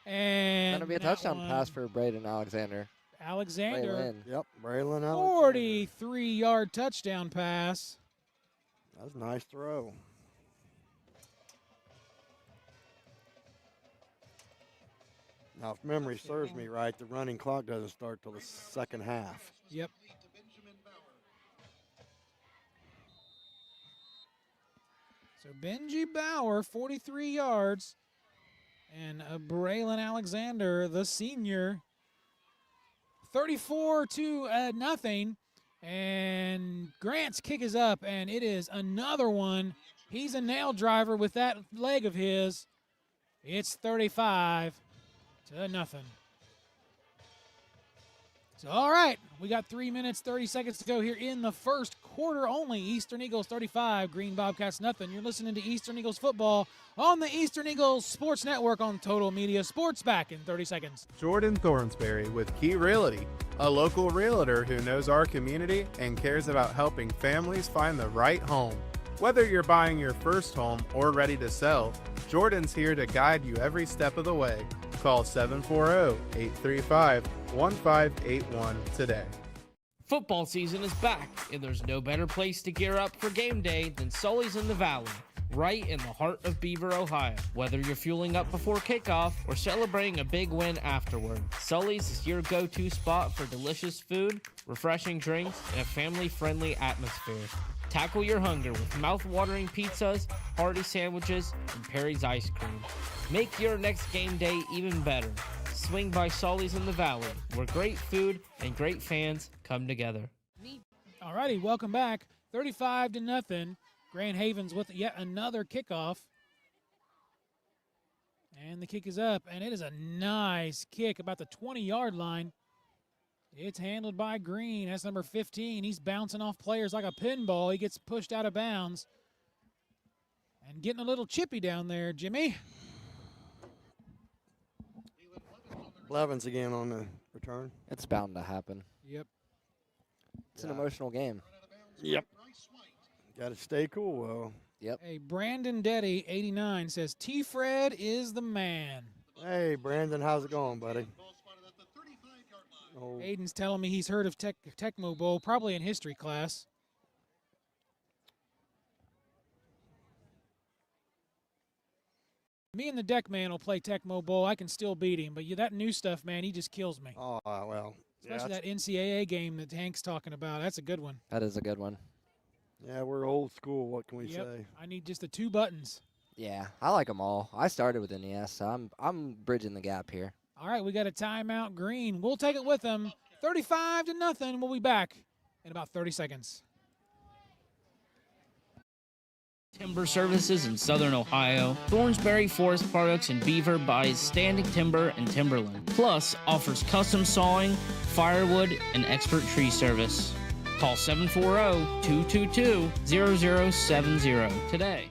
A: And
G: Going to be a touchdown pass for Braden Alexander.
A: Braylon.
F: Braylon
A: Alexander. 43-yard touchdown pass.
F: That was a nice throw. Now, if memory serves me right, the running clock doesn't start till the second half.
A: Yep. So Benji Bauer, 43 yards. And Braylon Alexander, the senior, 34-0. And Grant's kick is up, and it is another one. He's a nail driver with that leg of his. It's 35-0. So, all right, we got 3 minutes, 30 seconds to go here in the first quarter only. Eastern Eagles 35, Green Bobcats nothing. You're listening to Eastern Eagles football on the Eastern Eagles Sports Network on Total Media Sports. Back in 30 seconds.
E: Jordan Thornsberry with Key Realty, a local realtor who knows our community and cares about helping families find the right home. Whether you're buying your first home or ready to sell, Jordan's here to guide you every step of the way. Call 740-835-1581 today.
D: Football season is back, and there's no better place to gear up for game day than Sully's in the Valley. right in the heart of Beaver, Ohio. Whether you're fueling up before kickoff or celebrating a big win afterward, Sully's is your go-to spot for delicious food, refreshing drinks, and a family-friendly atmosphere. Tackle your hunger with mouth-watering pizzas, hearty sandwiches, and Perry's ice cream. Make your next game day even better. Swing by Sully's in the Valley, where great food and great fans come together.
A: Alrighty, welcome back. 35-0. Grand Havens with yet another kickoff. And the kick is up, and it is a nice kick about the 20-yard line. It's handled by Green. That's number 15. He's bouncing off players like a pinball. He gets pushed out of bounds. And getting a little chippy down there, Jimmy.
F: Blevins again on the return.
G: It's bound to happen.
A: Yep.
G: It's an emotional game.
F: Yep. Got to stay cool, though.
G: Yep.
A: Hey, Brandon Deddy, 89, says, T-Fred is the man.
F: Hey, Brandon, how's it going, buddy? Oh.
A: Aiden's telling me he's heard of Tecmo Bowl, probably in history class. Me and the deck man will play Tecmo Bowl. I can still beat him, but that new stuff, man, he just kills me.
F: Oh, well.
A: Especially that NCAA game that Hank's talking about. That's a good one.
G: That is a good one.
F: Yeah, we're old school. What can we say?
A: I need just the 2 buttons.
G: Yeah, I like them all. I started with NES, so I'm bridging the gap here.
A: All right, we got a timeout, Green. We'll take it with them. 35-0. We'll be back in about 30 seconds.
D: Timber Services in Southern Ohio. Thornsberry Forest Products in Beaver buys standing timber and timberland. Plus, offers custom sawing, firewood, and expert tree service. Call 740-222-0070 today.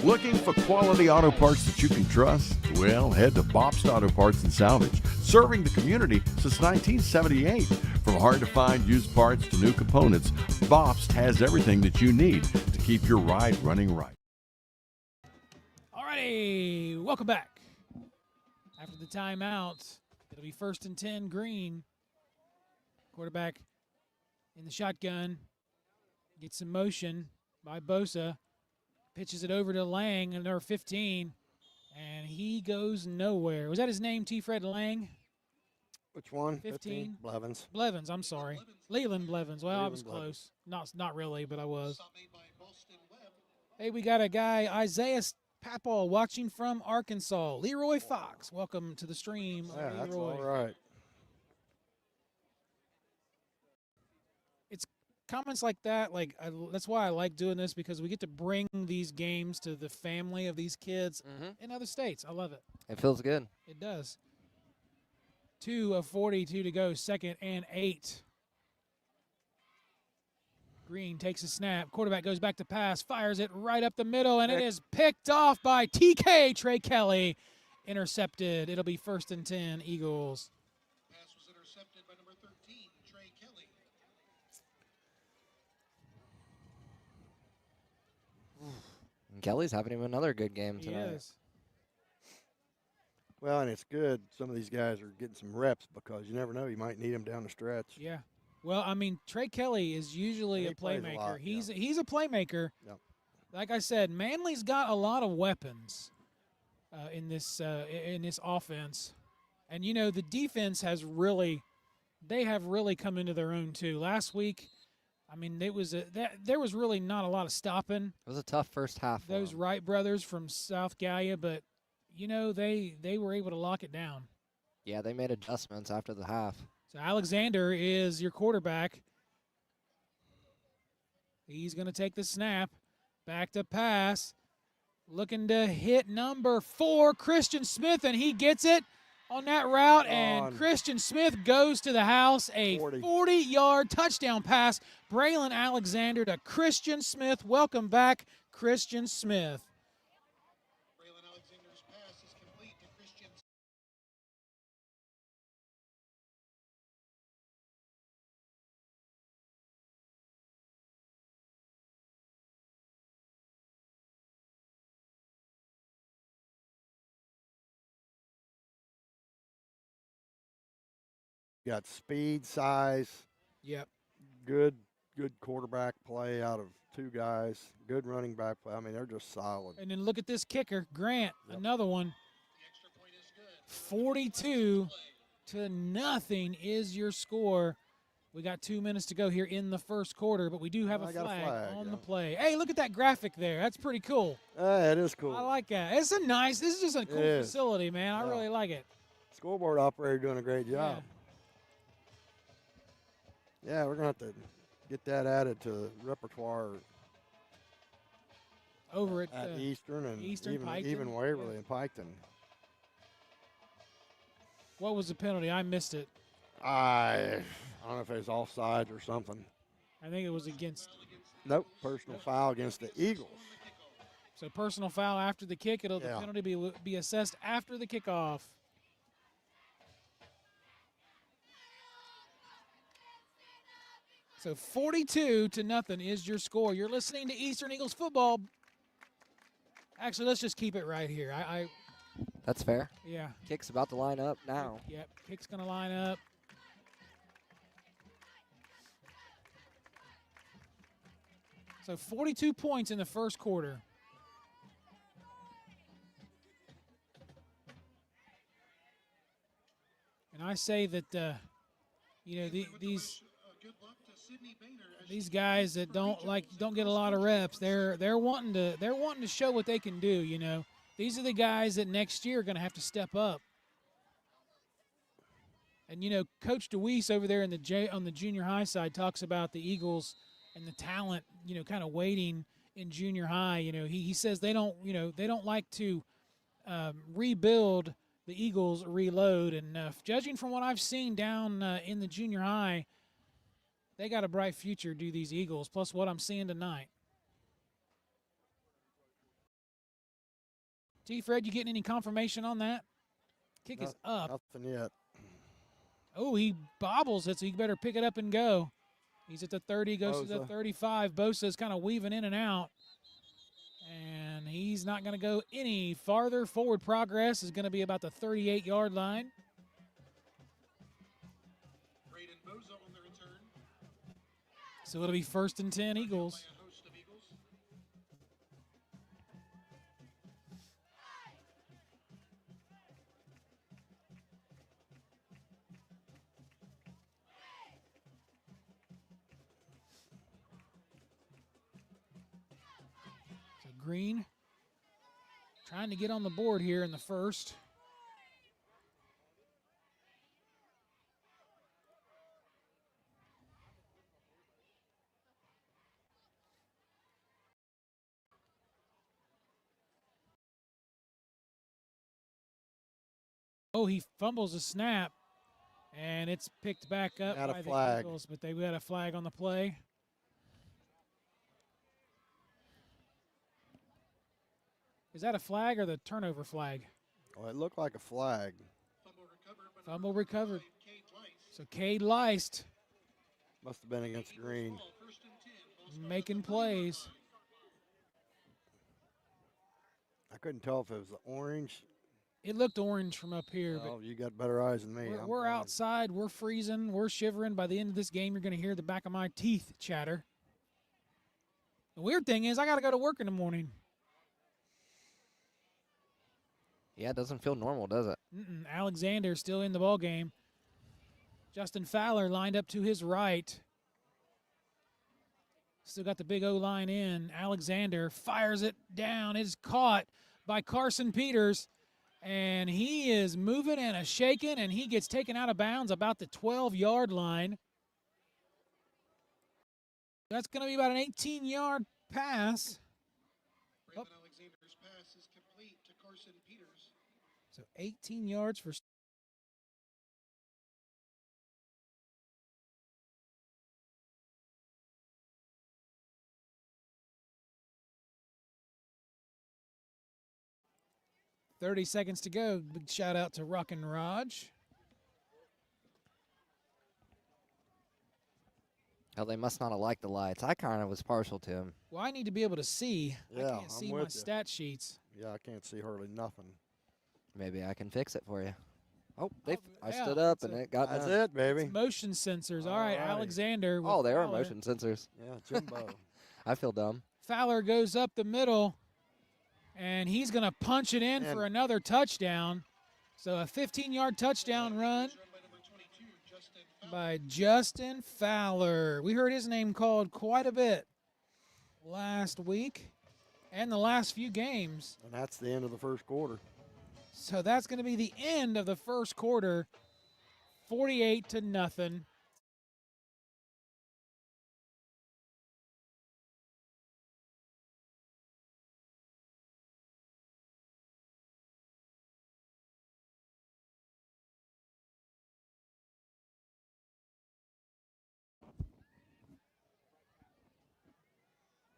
C: Looking for quality auto parts that you can trust? Well, head to Bobst Auto Parts and Salvage, serving the community since 1978. From hard-to-find used parts to new components, Bobst has everything that you need to keep your ride running right.
A: Alrighty, welcome back. After the timeout, it'll be 1st and 10, Green. Quarterback in the shotgun. Gets some motion by Bosa. Pitches it over to Lang, number 15, and he goes nowhere. Was that his name, T-Fred Lang?
F: Which one?
A: 15?
F: Blevins.
A: Blevins, I'm sorry. Leland Blevins. Well, I
F: Leland
A: was
F: Blevins.
A: close. Not really, but I was. Hey, we got a guy, Isaiah Papal, watching from Arkansas. Leroy Fox, welcome to the stream.
F: Yeah,
A: Leroy.
F: that's all right.
A: Comments like that, that's why I like doing this, because we get to bring these games to the family of these kids in other states. I love it.
G: It feels good.
A: It does. 2 of 42 to go, 2nd and 8. Green takes a snap. Quarterback goes back to pass, fires it right up the middle, and it is picked off by TK Trey Kelly. Intercepted. It'll be 1st and 10, Eagles.
K: Pass was intercepted by number 13, Trey Kelly.
G: And Kelly's having him another good game
A: He
G: tonight.
A: is.
F: Well, and it's good. Some of these guys are getting some reps because you never know. You might need them down the stretch.
A: Yeah. Well, I mean, Trey Kelly is usually a
F: plays a
A: playmaker.
F: lot,
A: He's a playmaker.
F: Yep.
A: Like I said, Manly's got a lot of weapons in this offense, and the defense has really come into their own too. Last week, I mean, there was really not a lot of stopping.
G: It was a tough first half.
A: Those Wright brothers from South Gallia, but they were able to lock it down.
G: Yeah, they made adjustments after the half.
A: So Alexander is your quarterback. He's going to take the snap. Back to pass. Looking to hit number 4, Christian Smith, and he gets it on that route. And Christian Smith goes to the house. A 40-yard touchdown pass. Braylon Alexander to Christian Smith. Welcome back, Christian Smith.
F: got speed, size.
A: Yep.
F: Good quarterback play out of two guys. Good running back play. I mean, they're just solid.
A: And then look at this kicker, Grant, another one. 42-0 is your score. We got 2 minutes to go here in the first quarter, but we do have a flag on the play. Hey, look at that graphic there. That's pretty cool.
F: It is cool.
A: I like that. This is just a cool facility, man. I really like it.
F: Scoreboard operator doing a great job. Yeah, we're going to have to get that added to the repertoire
A: over at
F: Eastern and
A: Piketon.
F: even Waverly and Piketon.
A: What was the penalty? I missed it.
F: I don't know if it was offside or something.
A: I think it was against.
F: Nope, personal foul against the Eagles.
A: So personal foul after the kick. The penalty be assessed after the kickoff. So 42-0 is your score. You're listening to Eastern Eagles football. Actually, let's just keep it right here.
G: That's fair.
A: Yeah.
G: Kick's about to line up now.
A: Yep, kick's going to line up. So 42 points in the first quarter. And I say that, these guys that don't get a lot of reps, they're wanting to show what they can do. You know, these are the guys that next year are going to have to step up. And Coach DeWeese over there on the junior high side talks about the Eagles and the talent, kind of waiting in junior high. He says they don't like to rebuild. The Eagles reload, and judging from what I've seen down in the junior high, they got a bright future, do these Eagles, plus what I'm seeing tonight. Fred, you getting any confirmation on that? Kick is up.
F: Nothing yet.
A: Oh, he bobbles it, so you better pick it up and go. He's at the 30, goes to the 35. Bosa's kind of weaving in and out. And he's not going to go any farther. Forward progress is going to be about the 38-yard line. So it'll be 1st and 10 Eagles. Green trying to get on the board here in the first. Oh, he fumbles a snap, and it's picked back up by the Eagles, but they got a flag on the play. Is that a flag or the turnover flag?
F: Well, it looked like a flag.
A: Fumble recovered. So Cade Leist.
F: Must have been against Green.
A: Making plays.
F: I couldn't tell if it was the orange.
A: It looked orange from up here.
F: Oh, you got better eyes than me.
A: We're outside. We're freezing. We're shivering. By the end of this game, you're going to hear the back of my teeth chatter. The weird thing is I got to go to work in the morning.
G: Yeah, it doesn't feel normal, does it?
A: Alexander still in the ball game. Justin Fowler lined up to his right. Still got the big O-line in. Alexander fires it down. It's caught by Carson Peters. And he is moving and shaking, and he gets taken out of bounds about the 12-yard line. That's going to be about an 18-yard pass.
K: Raven Alexander's pass is complete to Carson Peters.
A: So 18 yards for... .30 seconds to go. Big shout out to Rock and Raj.
G: Hell, they must not have liked the lights. I kind of was partial to him.
A: Well, I need to be able to see.
F: Yeah,
A: I can't see my stat sheets.
F: Yeah, I can't see hardly nothing.
G: Maybe I can fix it for you. Oh, I
A: yeah,
G: stood up
A: that's
G: and it got
F: That's
G: down.
F: it, baby.
A: It's motion sensors. All right,
F: Alrighty.
A: Alexander. with
G: Oh, they are
A: Fowler.
G: motion sensors.
F: Yeah, Jimbo.
G: I feel dumb.
A: Fowler goes up the middle, and he's going to punch it in
F: And-
A: for another touchdown. So a 15-yard touchdown run by Justin Fowler. We heard his name called quite a bit last week and the last few games.
F: And that's the end of the first quarter.
A: So that's going to be the end of the first quarter, 48-0.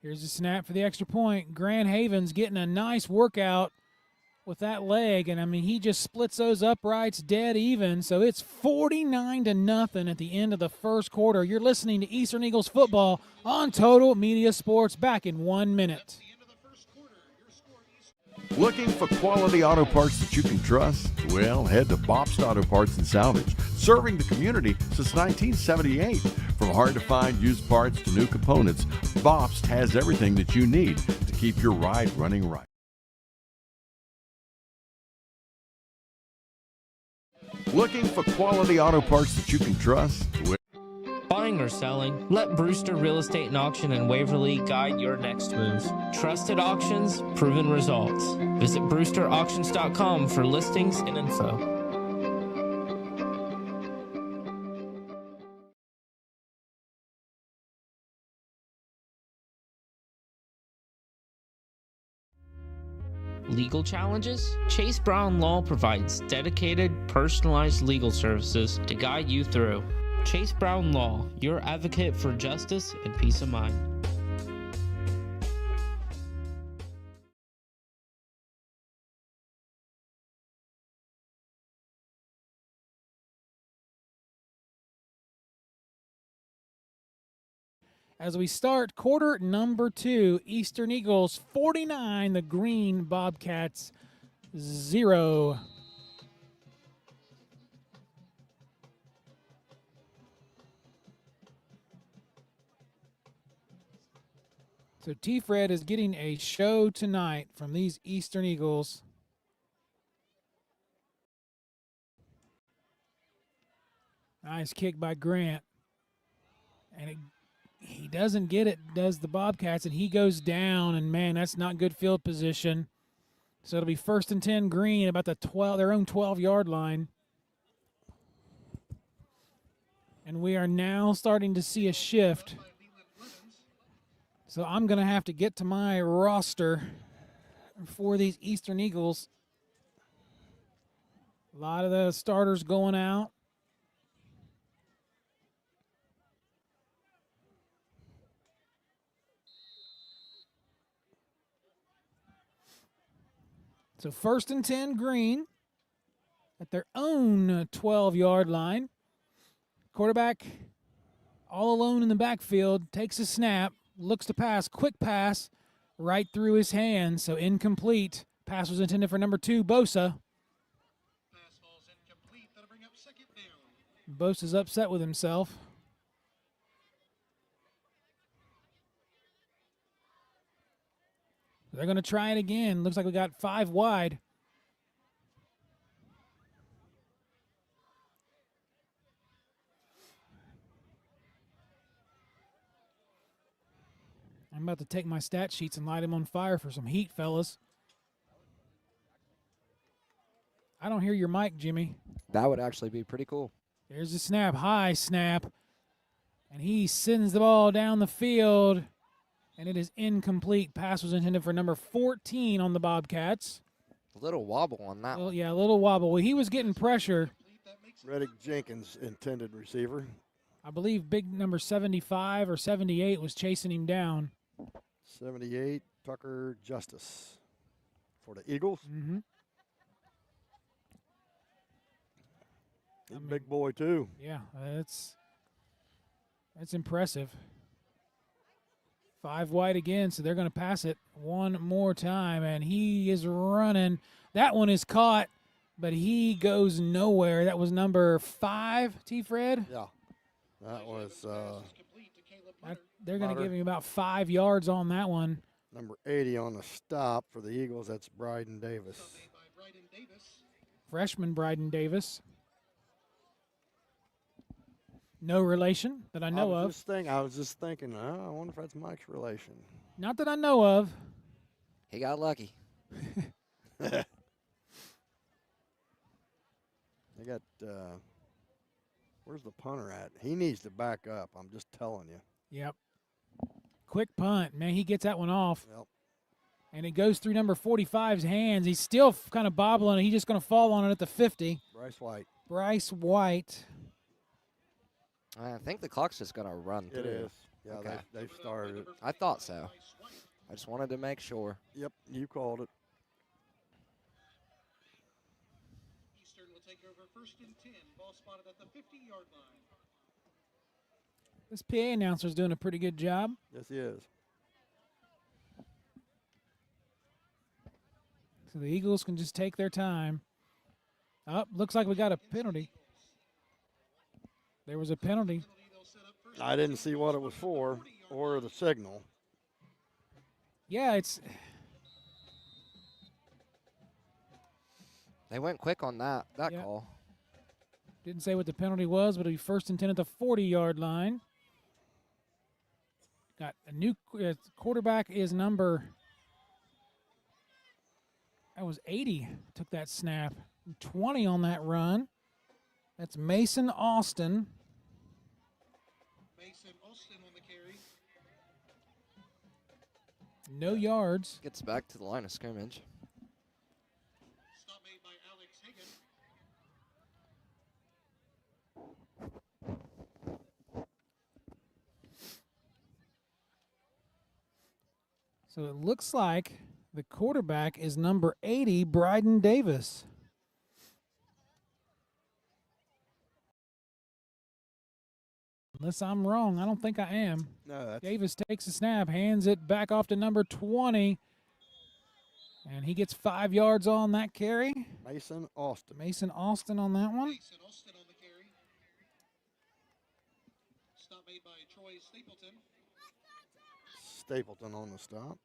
A: Here's a snap for the extra point. Grant Haven's getting a nice workout with that leg, and I mean he just splits those uprights dead even. So it's 49-0 at the end of the first quarter. You're listening to Eastern Eagles football on Total Media Sports. Back in 1 minute.
C: Looking for quality auto parts that you can trust? Well, head to Bobst Auto Parts and Salvage, serving the community since 1978. From hard-to-find used parts to new components, Bobst has everything that you need to keep your ride running right. Looking for quality auto parts that you can trust? Well,
D: Buying or selling? Let Brewster Real Estate and Auction in Waverly guide your next move. Trusted auctions, proven results. Visit BrewsterAuctions.com for listings and info. Legal challenges? Chase Brown Law provides dedicated, personalized legal services to guide you through. Chase Brown Law, your advocate for justice and peace of mind.
A: As we start quarter number 2, Eastern Eagles 49, the Green Bobcats 0. So T-Fred is getting a show tonight from these Eastern Eagles. Nice kick by Grant. And he doesn't get it, does the Bobcats, and he goes down, and man, that's not good field position. So it'll be 1st and 10 Green, about their own 12-yard line. And we are now starting to see a shift. So I'm going to have to get to my roster for these Eastern Eagles. A lot of the starters going out. So 1st and 10 Green at their own 12-yard line. Quarterback all alone in the backfield, takes a snap, looks to pass, quick pass right through his hands, so incomplete. Pass was intended for number 2, Bosa.
K: Pass falls incomplete. That'll bring up 2nd down.
A: Bosa's upset with himself. They're going to try it again. Looks like we got 5 wide. I'm about to take my stat sheets and light them on fire for some heat, fellas. I don't hear your mic, Jimmy.
G: That would actually be pretty cool.
A: There's a snap, high snap. And he sends the ball down the field. And it is incomplete. Pass was intended for number 14 on the Bobcats.
G: A little wobble on that one.
A: Yeah, a little wobble. Well, he was getting pressure.
F: Reddick Jenkins, intended receiver.
A: I believe big number 75 or 78 was chasing him down.
F: 78, Tucker Justice for the Eagles.
A: Mm-hmm.
F: He's a big boy, too.
A: Yeah, that's impressive. 5 wide again, so they're going to pass it one more time, and he is running. That one is caught but he goes nowhere. That was number 5, T. Fred.
F: Yeah, that was
A: They're going to give him about 5 yards on that one.
F: number 80 on the stop for the Eagles. That's Bryden Davis.
A: Freshman Bryden Davis. No relation that I know of.
F: I was just thinking, I wonder if that's Mike's relation.
A: Not that I know of.
G: He got lucky.
F: They got, where's the punter at? He needs to back up. I'm just telling you.
A: Yep. Quick punt. Man, he gets that one off.
F: Yep.
A: And it goes through number 45's hands. He's still kind of bobbling. He's just going to fall on it at the 50. Bryce White.
G: I think the clock's just going to run through.
F: It is. Yeah,
G: Okay.
F: they've started it.
G: I thought so. I just wanted to make sure.
F: Yep, you called it.
K: Eastern will take over 1st and 10. Ball spotted at the 50-yard line.
A: This PA announcer's doing a pretty good job.
F: Yes, he is.
A: So the Eagles can just take their time. Looks like we got a penalty. There was a penalty.
F: I didn't see what it was for or the signal.
A: Yeah, it's.
G: They went quick on that
A: Yeah.
G: call.
A: Didn't say what the penalty was, but it'll be 1st and 10 at the 40-yard line. Got a new quarterback is number. That was 80. Took that snap. 20 on that run. That's Mason Austin.
K: Mason Austin on the carry.
A: No yards.
G: Gets back to the line of scrimmage.
K: Stop made by Alex Hagan.
A: So it looks like the quarterback is number 80, Bryden Davis. Unless I'm wrong. I don't think I am.
F: No,
A: Davis takes a snap, hands it back off to number 20. And he gets 5 yards on that carry.
F: Mason Austin.
A: Mason Austin on that one.
K: Mason Austin on the carry. Stop made by Troy Stapleton.
F: Stapleton on the stop.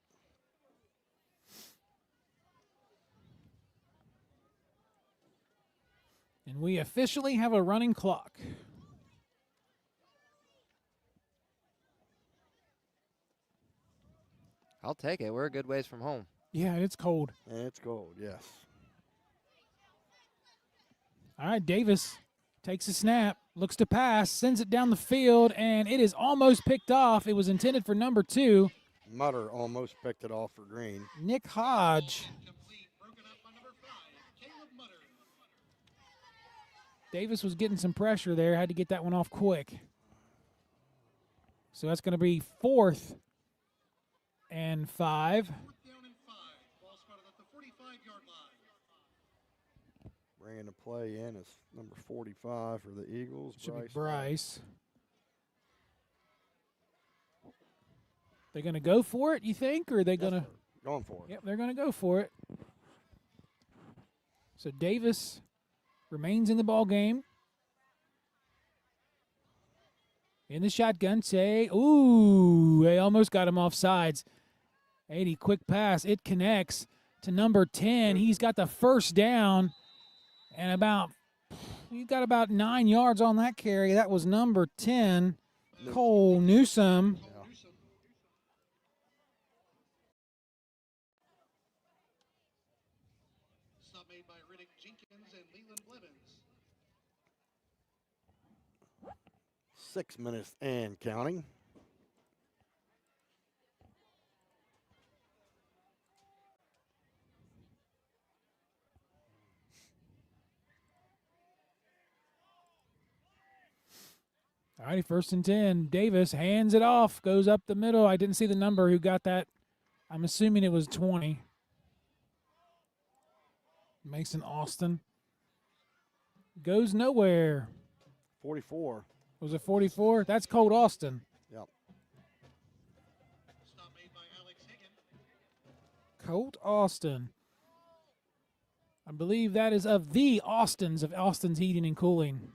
A: And we officially have a running clock.
G: I'll take it. We're a good ways from home.
A: Yeah, it's cold.
F: And it's cold, yes.
A: All right, Davis takes a snap, looks to pass, sends it down the field, and it is almost picked off. It was intended for number 2.
F: Mutter almost picked it off for Green.
A: Nick Hodge. Davis was getting some pressure there, had to get that one off quick. So that's going to be 4th and 5.
K: Ball spotted at the 45-yard line.
F: Bringing the play in is number 45 for the Eagles.
A: Should be Bryce. They're going to go for it, you think, or are they going to?
F: Going for it.
A: Yep, they're going to go for it. So Davis remains in the ball game. In the shotgun, ooh, they almost got him off sides. 80, quick pass. It connects to number 10. He's got the first down and he got about 9 yards on that carry. That was number 10, Cole Newsome.
K: Stop made by Riddick Jenkins and Leland Blevins.
F: 6 minutes and counting.
A: All righty, 1st and 10. Davis hands it off, goes up the middle. I didn't see the number who got that. I'm assuming it was 20. Mason Austin. Goes nowhere.
F: 44.
A: Was it 44? That's Colt Austin.
F: Yep.
K: Stop made by Alex Hagan.
A: Colt Austin. I believe that is of the Austins, of Austin's Heating and Cooling.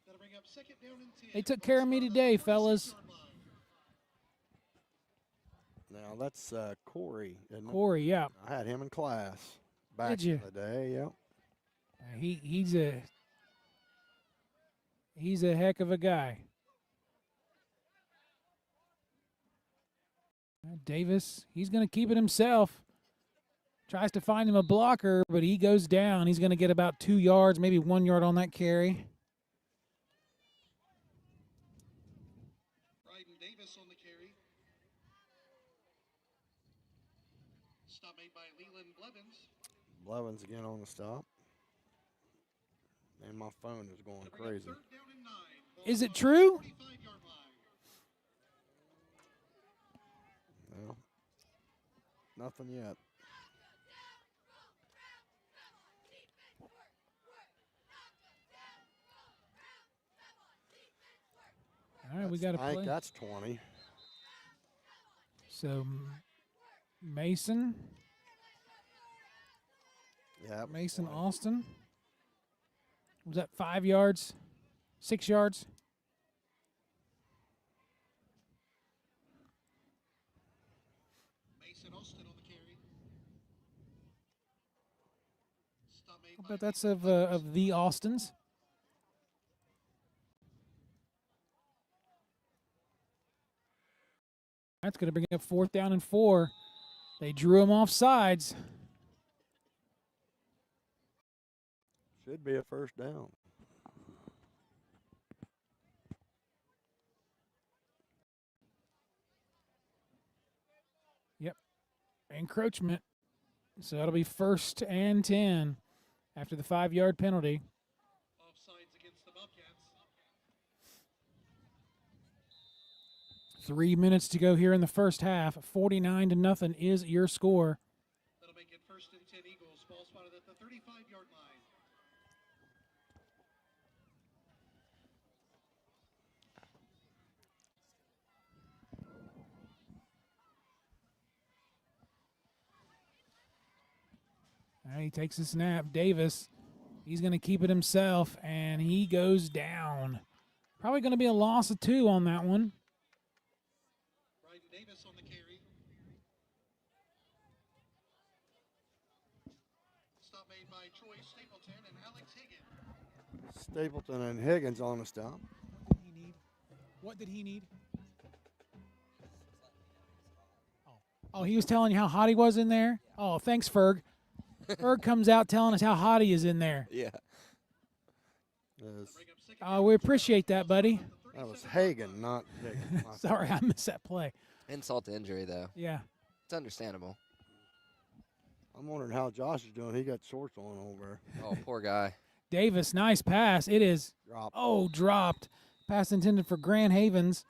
K: That'll bring up second down and 10.
A: They took care of me today, fellas.
F: Now that's Corey, isn't it?
A: Corey, yeah.
F: I had him in class back
A: Did you?
F: in the day. Yep.
A: He's a heck of a guy. Davis, he's going to keep it himself. Tries to find him a blocker, but he goes down. He's going to get about 2 yards, maybe 1 yard on that carry.
K: Bryden Davis on the carry. Stop made by Leland Blevins.
F: Blevins again on the stop. And my phone is going crazy.
K: Third down and 9.
A: Is it true?
K: 45-yard line.
F: No. Nothing yet.
A: All right, we got to
F: I
A: play.
F: think that's 20.
A: So Mason.
F: Yeah.
A: Mason Austin. Was that 5 yards? 6 yards?
K: Mason Austin on the carry. Stop made
A: I bet that's of the Austins. That's going to bring up 4th down and 4. They drew him off sides.
F: Should be a first down.
A: Yep. Encroachment. So that'll be 1st and 10 after the 5-yard penalty.
K: offsides against the Bobcats.
A: 3 minutes to go here in the first half. 49-0 is your score.
K: That'll make it 1st and 10 Eagles. Ball spotted at the 35-yard line.
A: All right, he takes a snap. Davis, he's going to keep it himself, and he goes down. Probably going to be a loss of 2 on that one.
K: Bryden Davis on the carry. Stop made by Troy Stapleton and Alex Higgins.
F: Stapleton and Higgins on the stop.
A: What did he need? Oh, he was telling you how hot he was in there? Oh, thanks, Ferg. Ferg comes out telling us how hot he is in there.
G: Yeah.
A: We appreciate that, buddy.
F: That was Hagan, not Higgins.
A: Sorry, I missed that play.
G: Insult to injury, though.
A: Yeah.
G: It's understandable.
F: I'm wondering how Josh is doing. He got shorts on over.
G: Oh, poor guy.
A: Davis, nice pass. It is.
F: Dropped.
A: Oh, dropped. Pass intended for Grand Havens.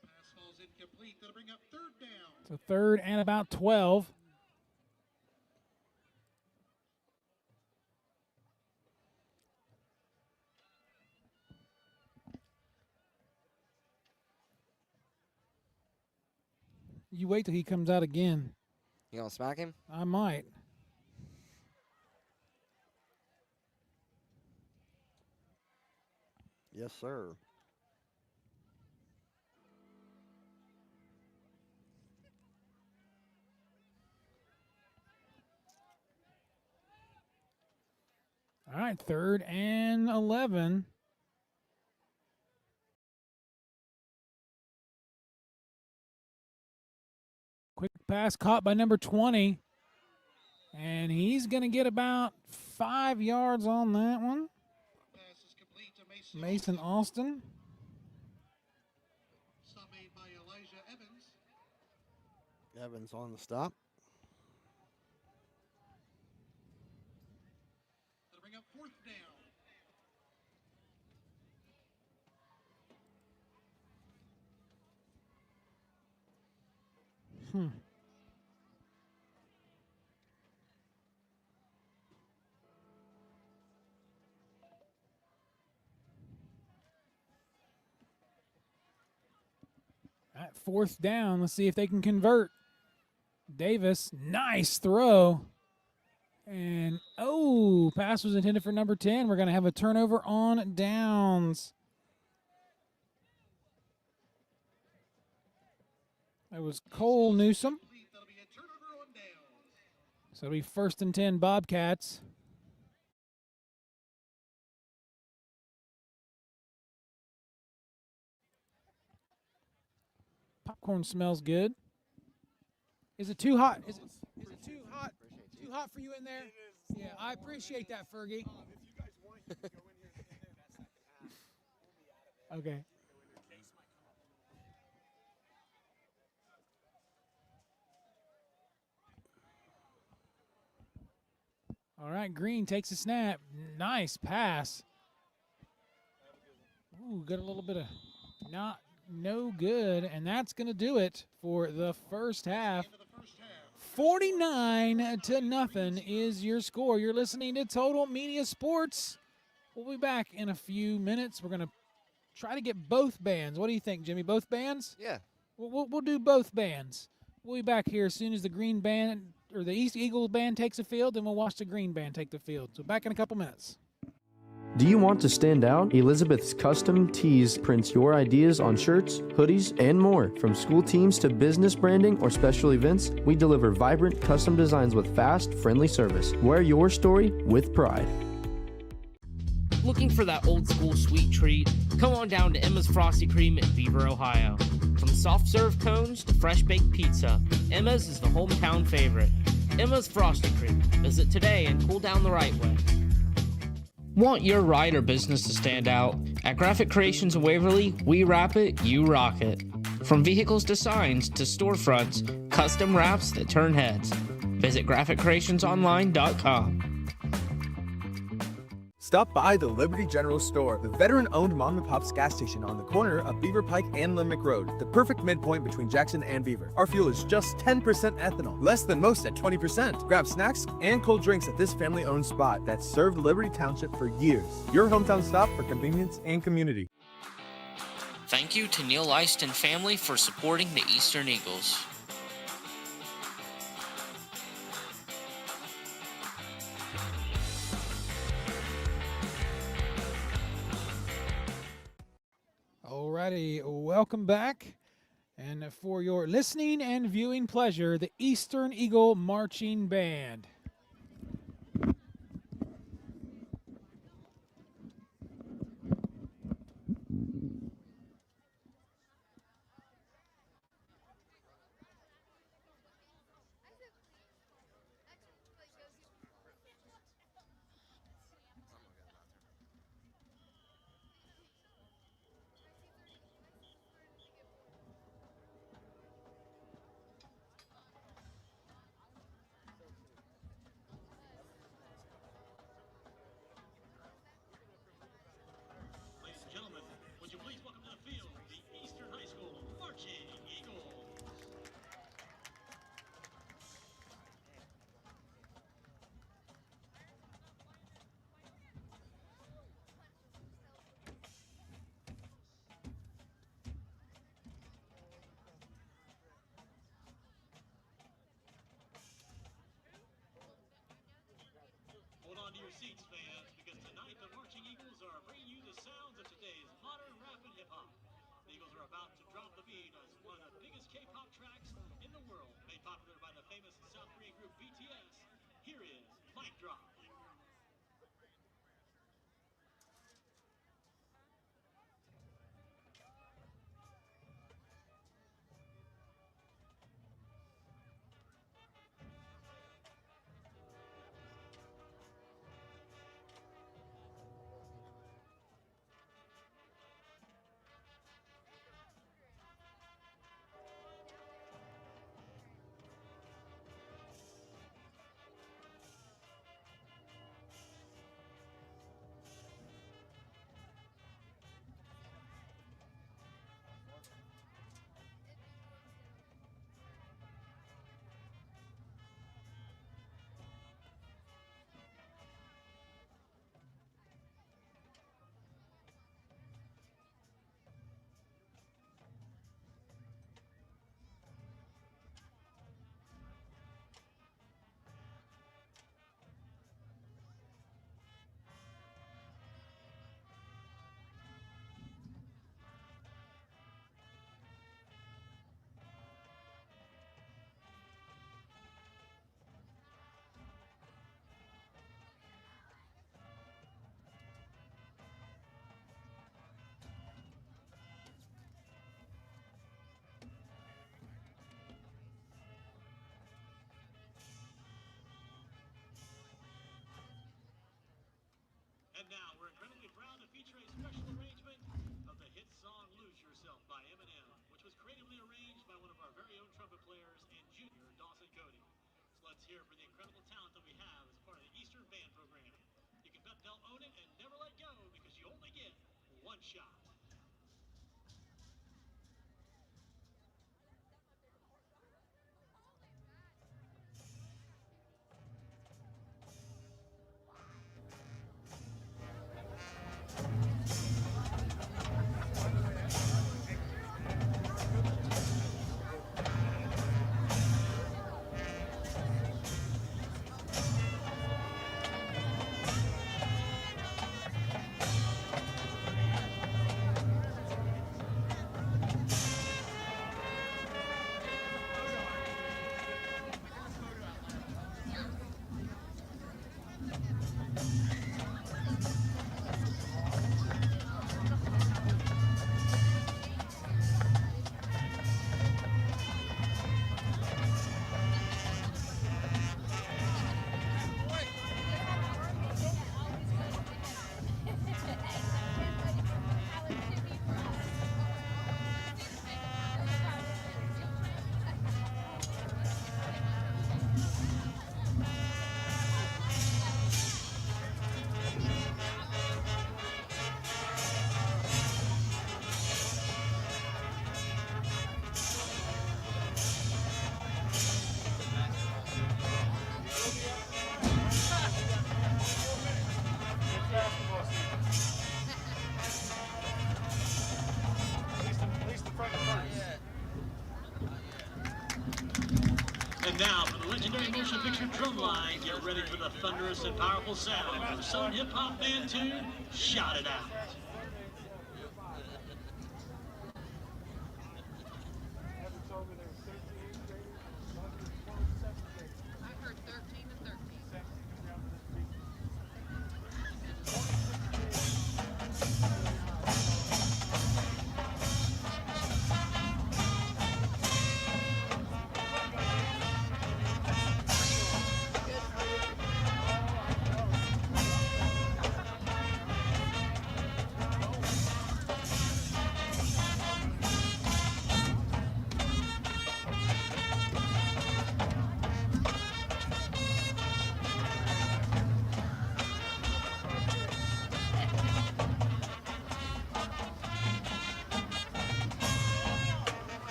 K: Pass falls incomplete. That'll bring up 3rd down.
A: So 3rd and about 12. You wait till he comes out again.
G: You gonna smack him?
A: I might.
F: Yes, sir.
A: All right, 3rd and 11. Quick pass caught by number 20. And he's going to get about 5 yards on that one.
K: Pass is complete to
A: Mason Austin.
K: Stop made by Elijah Evans.
F: Evans on the stop.
K: That'll bring up 4th down.
A: At 4th down, let's see if they can convert. Davis, nice throw. And, pass was intended for number 10. We're going to have a turnover on downs. That was Cole Newsom. So it'll be 1st and 10 Bobcats. Popcorn smells good. Is it too hot? Is it too hot? Too hot for you in there? Yeah, I appreciate that, Fergie. Okay. All right, Green takes a snap. Nice pass. Ooh, got a little bit of no good, and that's going to do it for the first half. 49-0 is your score. You're listening to Total Media Sports. We'll be back in a few minutes. We're going to try to get both bands. What do you think, Jimmy? Both bands?
G: Yeah.
A: We'll do both bands. We'll be back here as soon as the Green Band or the East Eagles Band takes the field, and we'll watch the Green Band take the field. So back in a couple minutes.
H: Do you want to stand out? Elizabeth's Custom Tees prints your ideas on shirts, hoodies, and more. From school teams to business branding or special events, we deliver vibrant custom designs with fast, friendly service. Wear your story with pride.
D: Looking for that old school sweet treat? Come on down to Emma's Frosty Cream in Beaver, Ohio. From soft serve cones to fresh baked pizza, Emma's is the hometown favorite. Emma's Frosty Cream. Visit today and cool down the right way. Want your ride or business to stand out? At Graphic Creations in Waverly, we wrap it, you rock it. From vehicles to signs to storefronts, custom wraps that turn heads. Visit GraphicCreationsOnline.com.
I: Stop by the Liberty General Store, the veteran-owned mom-and-pop's gas station on the corner of Beaver Pike and Limerick Road, the perfect midpoint between Jackson and Beaver. Our fuel is just 10% ethanol, less than most at 20%. Grab snacks and cold drinks at this family-owned spot that's served Liberty Township for years. Your hometown stop for convenience and community.
D: Thank you to Neil Eist and family for supporting the Eastern Eagles.
A: Alrighty, welcome back. And for your listening and viewing pleasure, the Eastern Eagle Marching Band.
K: Your seats, fans, because tonight the Marching Eagles are bringing you the sounds of today's modern rap and hip-hop. The Eagles are about to drop the beat as one of the biggest K-pop tracks in the world, made popular by the famous South Korean group BTS. Here is Mic Drop. Let's hear it for the incredible talent that we have as a part of the Eastern Band program. You can bet they'll own it and never let go because you only get one shot. And now, for the legendary motion picture drum line, get ready for the thunderous and powerful sound of the Southern Hip Hop Band tune, Shout It Out.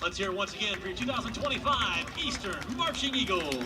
K: Let's hear it once again for your 2025 Eastern Marching Eagles.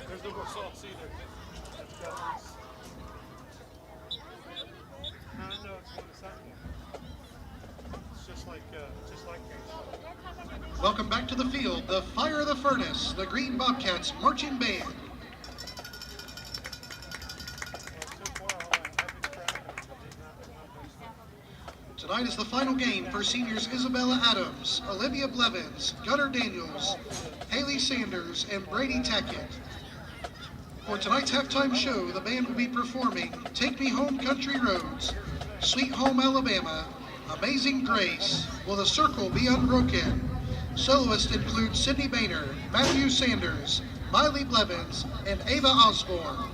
M: There's no more sauce either. No, it's just like
N: Welcome back to the field, the Fire of the Furnace, the Green Bobcats Marching Band. Tonight is the final game for seniors Isabella Adams, Olivia Blevins, Gunnar Daniels, Haley Sanders, and Brady Tackett. For tonight's halftime show, the band will be performing Take Me Home Country Roads, Sweet Home Alabama, Amazing Grace, Will the Circle Be Unbroken. Soloists include Sydney Boehner, Matthew Sanders, Miley Blevins, and Ava Osborne.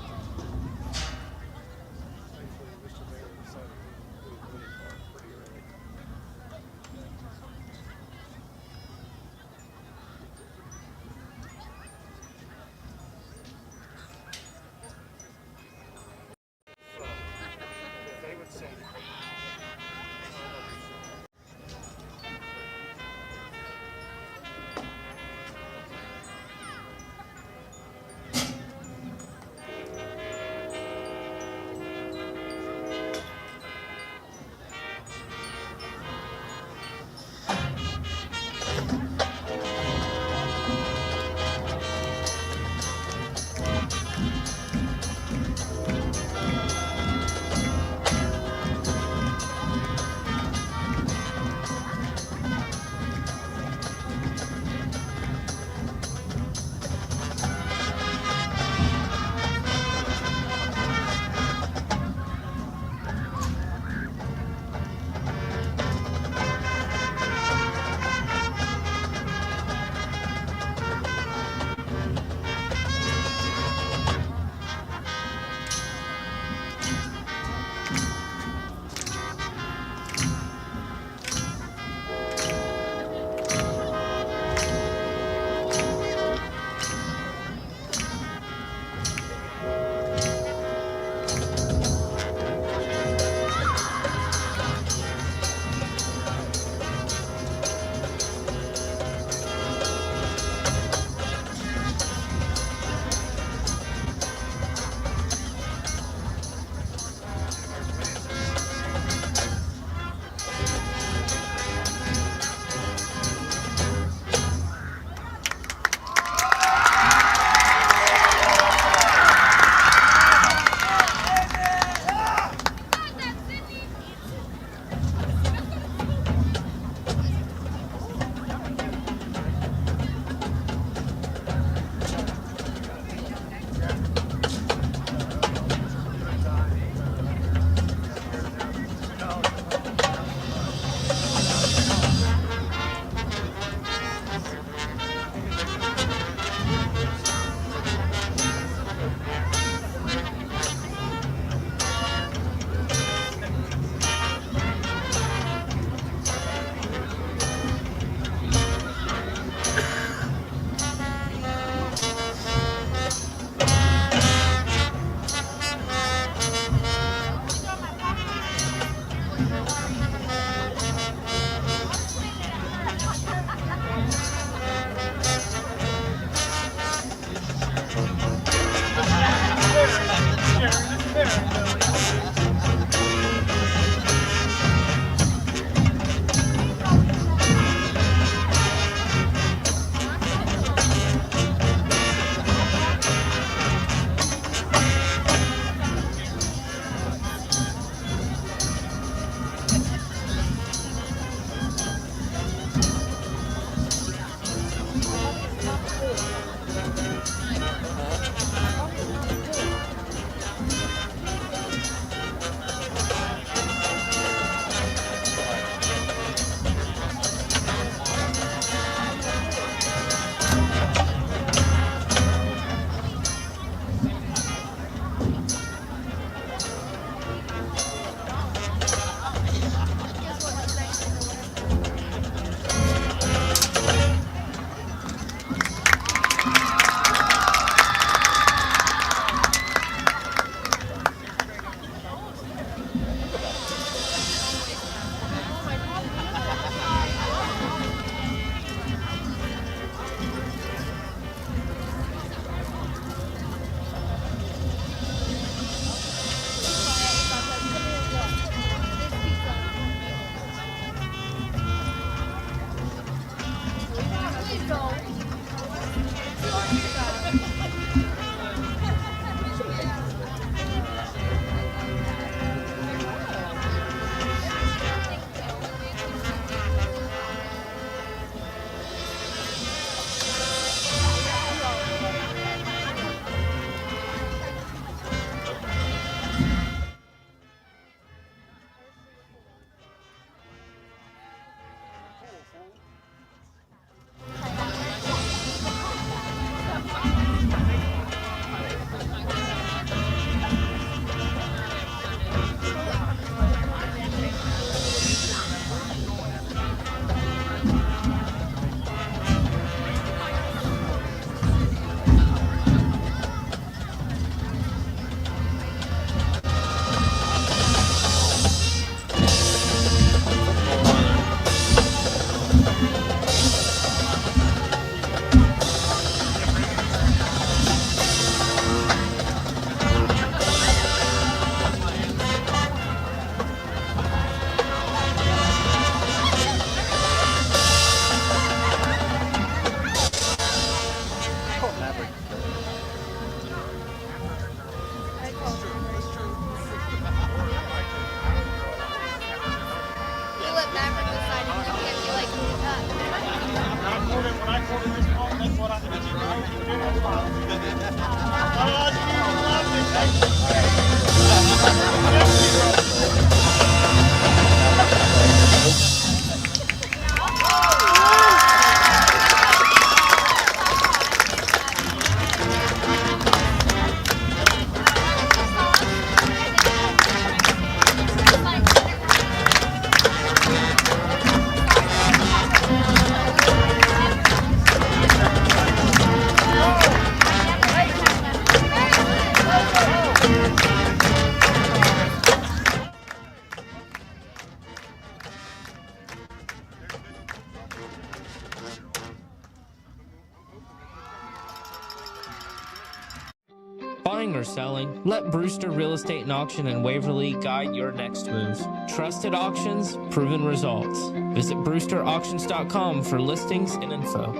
D: Buying or selling? Let Brewster Real Estate and Auction in Waverly guide your next move. Trusted auctions, proven results. Visit brewsterauctions.com for listings and info.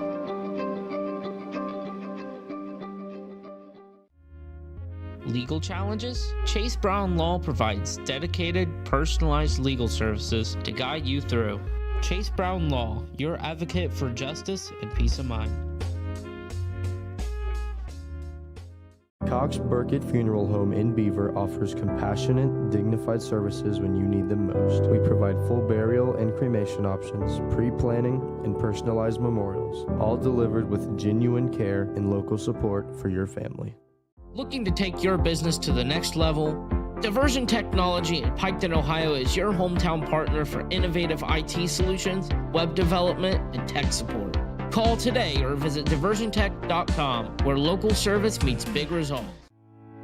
D: Legal challenges? Chase Brown Law provides dedicated, personalized legal services to guide you through. Chase Brown Law, your advocate for justice and peace of mind.
H: Cox Burkett Funeral Home in Beaver offers compassionate, dignified services when you need them most. We provide full burial and cremation options, pre-planning, and personalized memorials, all delivered with genuine care and local support for your family.
D: Looking to take your business to the next level? Diversion Technology in Piketon, Ohio is your hometown partner for innovative IT solutions, web development, and tech support. Call today or visit diversiontech.com, where local service meets big results.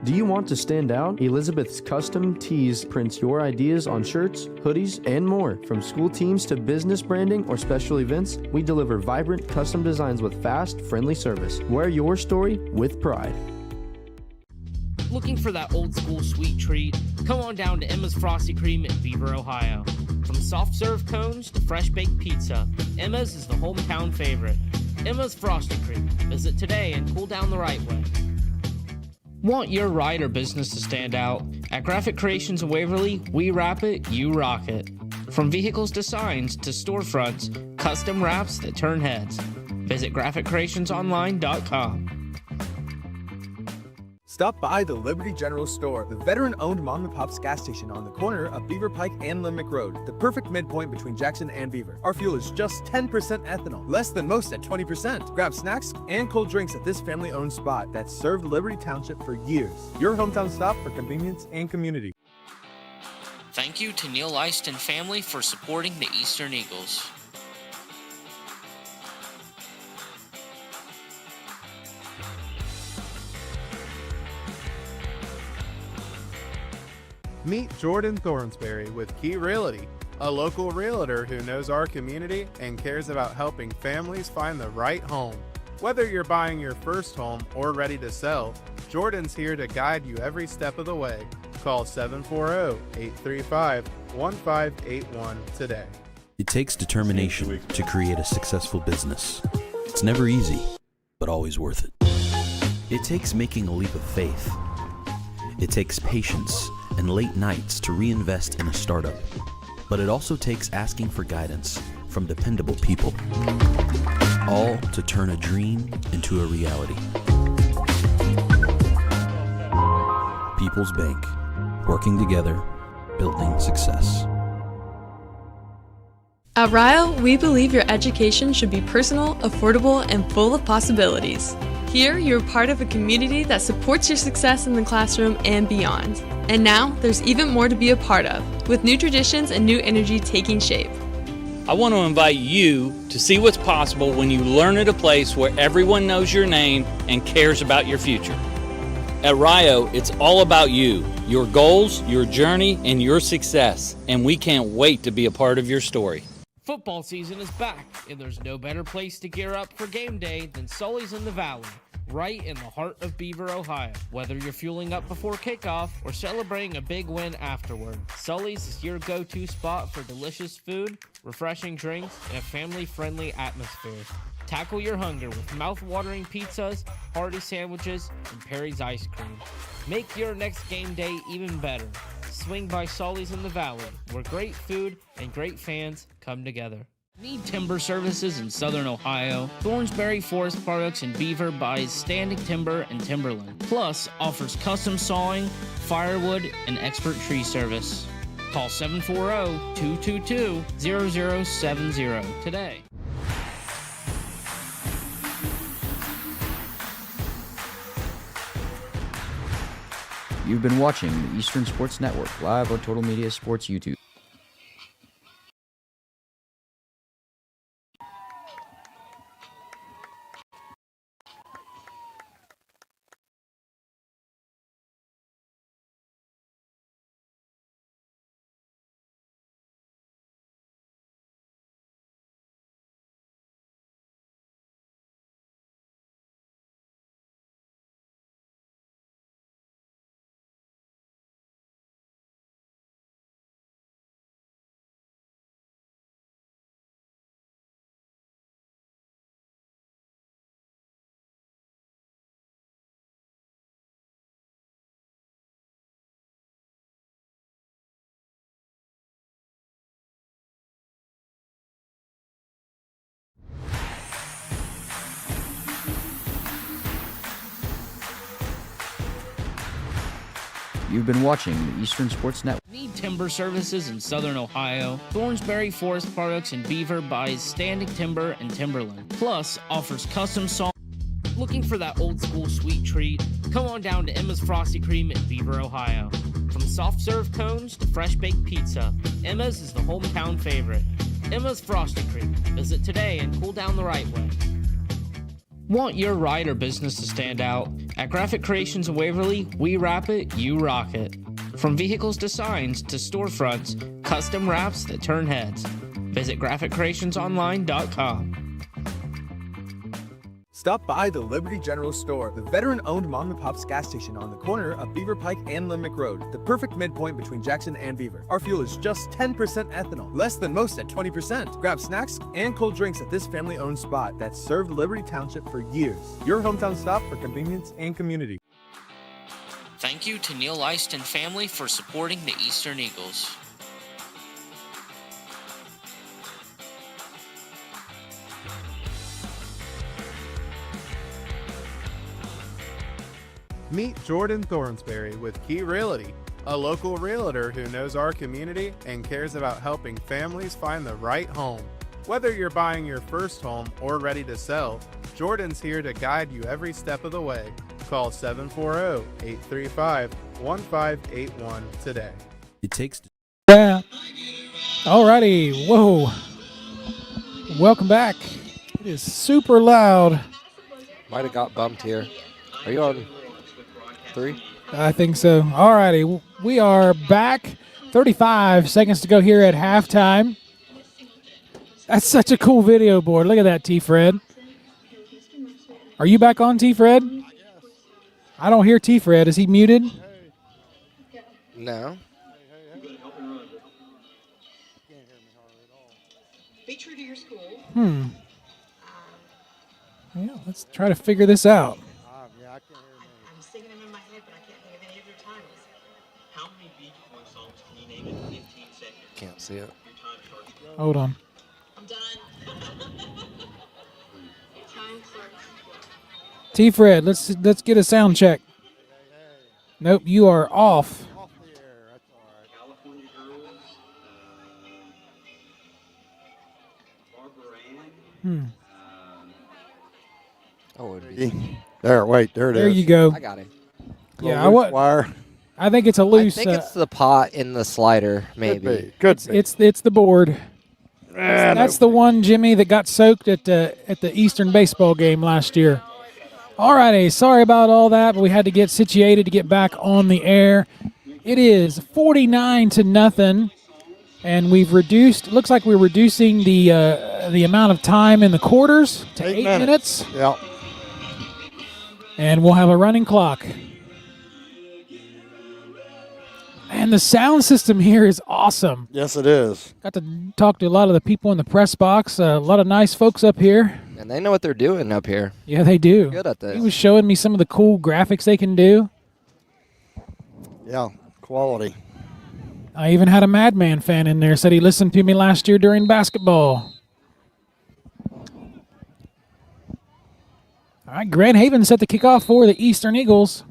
H: Do you want to stand out? Elizabeth's Custom Tees prints your ideas on shirts, hoodies, and more. From school teams to business branding or special events, we deliver vibrant custom designs with fast, friendly service. Wear your story with pride.
D: Looking for that old school sweet treat? Come on down to Emma's Frosty Cream in Beaver, Ohio. From soft serve cones to fresh baked pizza, Emma's is the hometown favorite. Emma's Frosty Cream. Visit today and cool down the right way. Want your ride or business to stand out? At Graphic Creations in Waverly, we wrap it, you rock it. From vehicles to signs to storefronts, custom wraps that turn heads. Visit graphiccreationsonline.com.
I: Stop by the Liberty General Store, the veteran-owned mom-and-pop's gas station on the corner of Beaver Pike and Limerick Road, the perfect midpoint between Jackson and Beaver. Our fuel is just 10% ethanol, less than most at 20%. Grab snacks and cold drinks at this family-owned spot that's served Liberty Township for years. Your hometown stop for convenience and community.
D: Thank you to Neil Eist and family for supporting the Eastern Eagles.
E: Meet Jordan Thornsberry with Key Realty, a local realtor who knows our community and cares about helping families find the right home. Whether you're buying your first home or ready to sell, Jordan's here to guide you every step of the way. Call 740-835-1581 today.
J: It takes determination to create a successful business. It's never easy, but always worth it. It takes making a leap of faith. It takes patience and late nights to reinvest in a startup. But it also takes asking for guidance from dependable people. All to turn a dream into a reality. People's Bank. Working together, building success.
O: At Rio, we believe your education should be personal, affordable, and full of possibilities. Here, you're part of a community that supports your success in the classroom and beyond. And now, there's even more to be a part of, with new traditions and new energy taking shape.
P: I want to invite you to see what's possible when you learn at a place where everyone knows your name and cares about your future. At Rio, it's all about you, your goals, your journey, and your success, and we can't wait to be a part of your story.
D: Football season is back, and there's no better place to gear up for game day than Sully's in the Valley, right in the heart of Beaver, Ohio. Whether you're fueling up before kickoff or celebrating a big win afterward, Sully's is your go-to spot for delicious food, refreshing drinks, and a family-friendly atmosphere. Tackle your hunger with mouth-watering pizzas, hearty sandwiches, and Perry's ice cream. Make your next game day even better. Swing by Sully's in the Valley, where great food and great fans come together. Need timber services in Southern Ohio? Thornsberry Forest Products in Beaver buys standing timber and timberland, plus offers custom sawing, firewood, and expert tree service. Call 740-222-0070 today.
L: You've been watching the Eastern Sports Network live on Total Media Sports YouTube. You've been watching the Eastern Sports Network.
D: Need timber services in Southern Ohio? Thornsberry Forest Products in Beaver buys standing timber and timberland, plus offers custom saw. Looking for that old school sweet treat? Come on down to Emma's Frosty Cream in Beaver, Ohio. From soft serve cones to fresh baked pizza, Emma's is the hometown favorite. Emma's Frosty Cream. Visit today and cool down the right way. Want your ride or business to stand out? At Graphic Creations in Waverly, we wrap it, you rock it. From vehicles to signs to storefronts, custom wraps that turn heads. Visit GraphicCreationsOnline.com.
I: Stop by the Liberty General Store, the veteran-owned Mom and Pop's gas station on the corner of Beaver Pike and Limerick Road, the perfect midpoint between Jackson and Beaver. Our fuel is just 10% ethanol, less than most at 20%. Grab snacks and cold drinks at this family-owned spot that's served Liberty Township for years. Your hometown stop for convenience and community.
D: Thank you to Neil Eist and family for supporting the Eastern Eagles.
E: Meet Jordan Thornsberry with Key Realty, a local realtor who knows our community and cares about helping families find the right home. Whether you're buying your first home or ready to sell, Jordan's here to guide you every step of the way. Call 740-835-1581 today.
J: It takes.
A: Yeah. Alrighty. Whoa. Welcome back. It is super loud.
G: Might have got bumped here. Are you on 3?
A: I think so. Alrighty. We are back. 35 seconds to go here at halftime. That's such a cool video board. Look at that, T-Fred. Are you back on, T-Fred? I don't hear T-Fred. Is he muted?
G: No.
Q: Be true to your school.
A: Yeah, let's try to figure this out.
Q: I'm singing them in my head, but I can't think of any of their titles.
K: How many Beach Boys songs can you name in 15 seconds?
G: Can't see it.
K: Your time starts.
A: Hold on.
Q: I'm done. Time starts.
A: T-Fred, let's get a sound check. Nope, you are off.
K: California Girls. Barbara Ann.
G: Oh, it would be.
F: There, wait, there it is.
A: There you go.
G: I got it.
A: Yeah,
F: Wire.
A: I think it's a loose.
G: I think it's the pot in the slider, maybe.
F: Could be.
A: It's the board. That's the one, Jimmy, that got soaked at the Eastern baseball game last year. Alrighty, sorry about all that, but we had to get situated to get back on the air. It is 49-0, and we've reduced. Looks like we're reducing the amount of time in the quarters to 8 minutes.
F: Yep.
A: And we'll have a running clock. And the sound system here is awesome.
F: Yes, it is.
A: Got to talk to a lot of the people in the press box. A lot of nice folks up here.
G: And they know what they're doing up here.
A: Yeah, they do.
G: Good at this.
A: He was showing me some of the cool graphics they can do.
F: Yeah, quality.
A: I even had a Madman fan in there. Said he listened to me last year during basketball. All right, Grand Haven set the kickoff for the Eastern Eagles.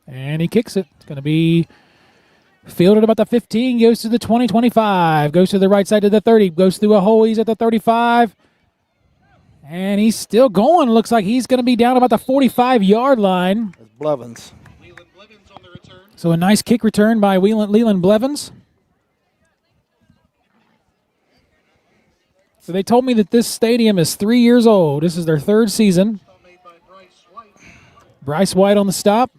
A: And he kicks it. It's going to be fielded about the 15, goes to the 20, 25, goes to the right side to the 30, goes through a hole. He's at the 35. And he's still going. Looks like he's going to be down about the 45-yard line.
F: That's Blevins.
A: So a nice kick return by Leland Blevins. So they told me that this stadium is 3 years old. This is their third season. Bryce White on the stop,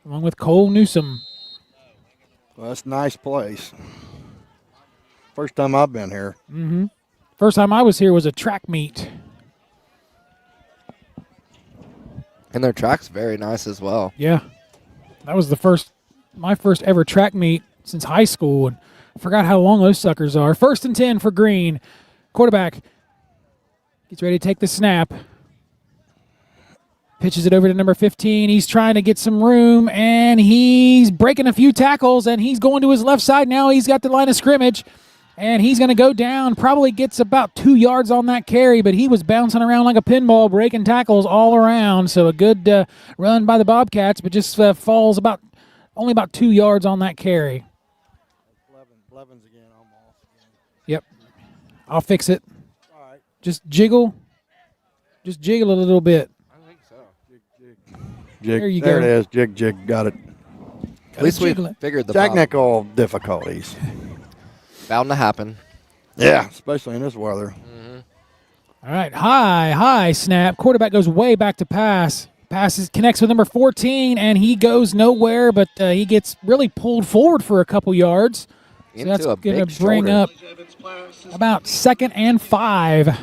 A: along with Cole Newsom.
F: Well, that's a nice place. First time I've been here.
A: Mm-hmm. First time I was here was a track meet.
G: And their track's very nice as well.
A: Yeah. That was my first ever track meet since high school, and I forgot how long those suckers are. 1st and 10 for Green. Quarterback gets ready to take the snap. Pitches it over to number 15. He's trying to get some room, and he's breaking a few tackles, and he's going to his left side now. He's got the line of scrimmage, and he's going to go down. Probably gets about 2 yards on that carry, but he was bouncing around like a pinball, breaking tackles all around. So a good run by the Bobcats, but just falls only about 2 yards on that carry.
F: Blevins again, almost.
A: Yep. I'll fix it. All right. Just jiggle a little bit.
F: Jig.
A: There you
F: go.
A: go.
F: It is. Jig. Got it.
G: At least we figured the
F: technical difficulties.
G: Bound to happen.
F: Yeah, especially in this weather.
A: All right, high snap. Quarterback goes way back to pass. Connects with number 14, and he goes nowhere, but he gets really pulled forward for a couple yards. So that's going to bring up about 2nd and 5.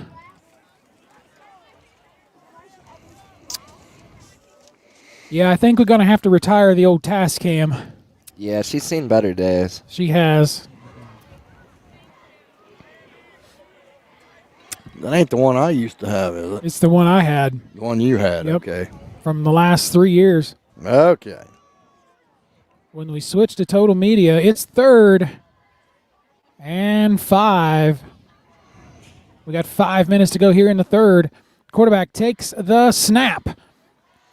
A: Yeah, I think we're going to have to retire the old task cam.
G: Yeah, she's seen better days.
A: She has.
F: That ain't the one I used to have, is it?
A: It's the one I had.
F: The one you had,
A: Yep.
F: Okay.
A: From the last 3 years.
F: Okay.
A: When we switch to Total Media, it's 3rd and 5. We got 5 minutes to go here in the third. Quarterback takes the snap.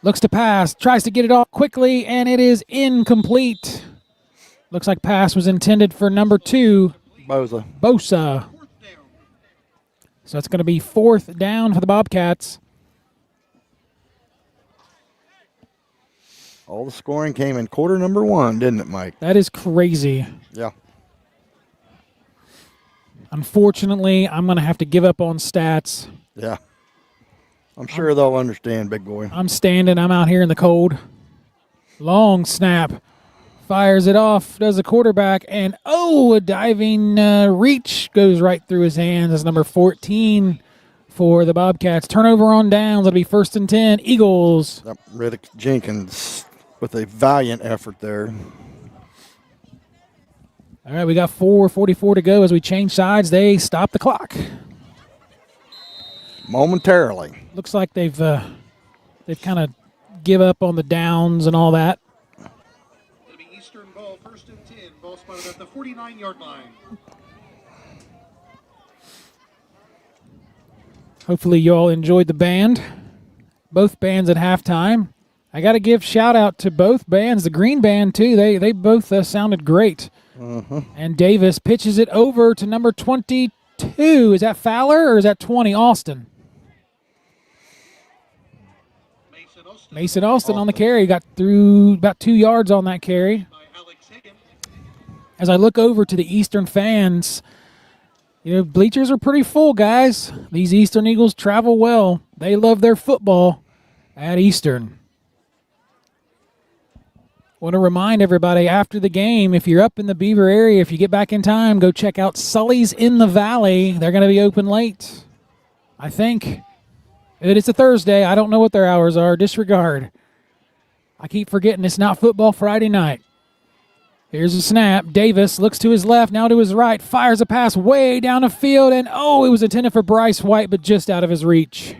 A: Looks to pass, tries to get it off quickly, and it is incomplete. Looks like pass was intended for number 2. Bosa. So it's going to be 4th down for the Bobcats.
F: All the scoring came in quarter number 1, didn't it, Mike?
A: That is crazy.
F: Yeah.
A: Unfortunately, I'm going to have to give up on stats.
F: Yeah. I'm sure they'll understand, big boy.
A: I'm standing. I'm out here in the cold. Long snap. Fires it off. Does the quarterback. And, a diving reach goes right through his hands. That's number 14 for the Bobcats. Turnover on downs. It'll be 1st and 10. Eagles.
F: Riddick Jenkins with a valiant effort there.
A: All right, we got 4:44 to go as we change sides. They stop the clock.
F: Momentarily.
A: Looks like they've kind of give up on the downs and all that.
N: It'll be Eastern ball, 1st and 10. Ball spotted at the 49-yard line.
A: Hopefully you all enjoyed the band. Both bands at halftime. I got to give shout out to both bands. The Green Band too. They both sounded great. And Davis pitches it over to number 22. Is that Fowler or is that 20 Austin? Mason Austin on the carry. Got through about 2 yards on that carry. As I look over to the Eastern fans, bleachers are pretty full, guys. These Eastern Eagles travel well. They love their football at Eastern. Want to remind everybody after the game, if you're up in the Beaver area, if you get back in time, go check out Sully's in the Valley. They're going to be open late, I think. It's a Thursday. I don't know what their hours are. Disregard. I keep forgetting it's not football Friday night. Here's a snap. Davis looks to his left, now to his right, fires a pass way down the field, and it was intended for Bryce White, but just out of his reach.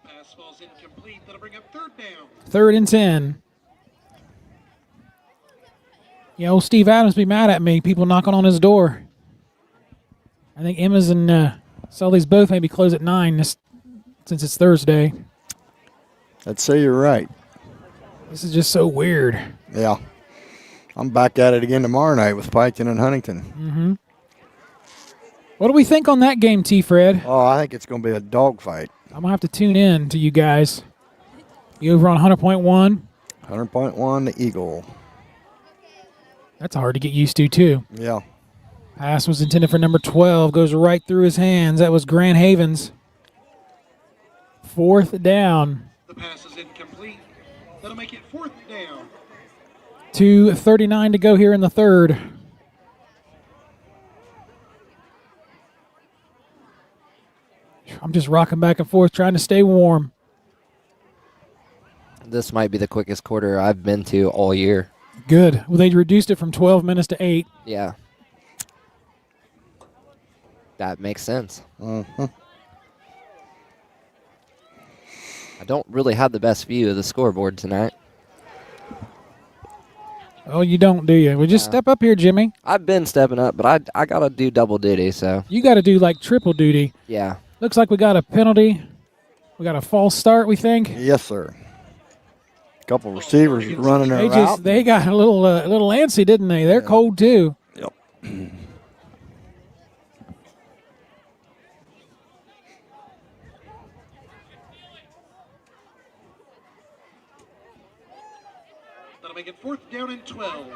N: Pass falls incomplete. That'll bring up 3rd down.
A: 3rd and 10. Yeah, old Steve Adams be mad at me. People knocking on his door. I think Emma's and Sully's both maybe close at 9 since it's Thursday.
F: I'd say you're right.
A: This is just so weird.
F: Yeah. I'm back at it again tomorrow night with Piketon and Huntington.
A: Mm-hmm. What do we think on that game, T-Fred?
F: Oh, I think it's going to be a dogfight.
A: I'm going to have to tune in to you guys. You over on 100.1?
F: 100.1, the Eagle.
A: That's hard to get used to, too.
F: Yeah.
A: Pass was intended for number 12. Goes right through his hands. That was Grant Havens. 4th down.
N: The pass is incomplete. That'll make it 4th down.
A: 2:39 to go here in the third. I'm just rocking back and forth trying to stay warm.
G: This might be the quickest quarter I've been to all year.
A: Good. Well, they reduced it from 12 minutes to 8.
G: Yeah. That makes sense.
F: Mm-hmm.
G: I don't really have the best view of the scoreboard tonight.
A: Oh, you don't, do you? Well, just step up here, Jimmy.
G: I've been stepping up, but I got to do double duty, so.
A: You got to do like triple duty.
G: Yeah.
A: Looks like we got a penalty. We got a false start, we think.
F: Yes, sir. Couple receivers running their route.
A: They got a little antsy, didn't they? They're cold, too.
F: Yep.
N: That'll make it 4th down and 12.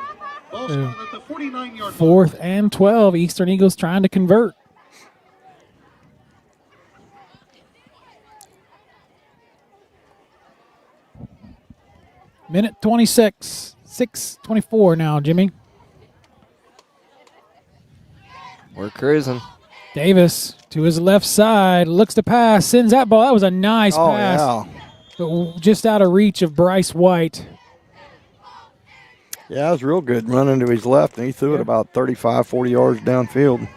N: Ball started at the 49-yard
A: 4th and 12. Eastern Eagles trying to convert. Minute 26. 6:24 now, Jimmy.
G: We're cruising.
A: Davis to his left side. Looks to pass. Sends that ball. That was a nice pass.
F: Yeah.
A: But just out of reach of Bryce White.
F: Yeah, it was real good running to his left, and he threw it about 35, 40 yards downfield.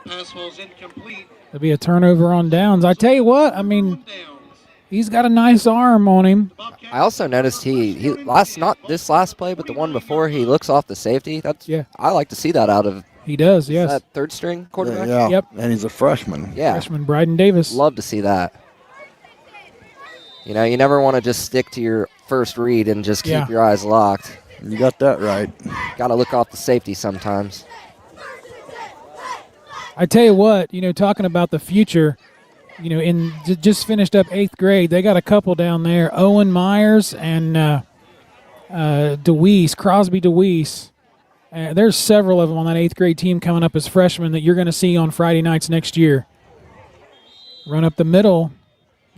N: Pass ball's incomplete.
A: There'll be a turnover on downs. I tell you what, I mean, he's got a nice arm on him.
G: I also noticed he not this last play, but the one before, he looks off the safety. I like to see that out of.
A: He does, yes.
G: That third string quarterback.
F: Yeah.
A: Yep.
F: And he's a freshman.
G: Yeah.
A: Freshman Bryden Davis.
G: Love to see that. You know, you never want to just stick to your first read and just keep your eyes locked.
F: You got that right.
G: Got to look off the safety sometimes.
A: I tell you what, talking about the future, just finished up 8th grade. They got a couple down there, Owen Myers and DeWeese, Crosby DeWeese. There's several of them on that 8th grade team coming up as freshmen that you're going to see on Friday nights next year. Run up the middle,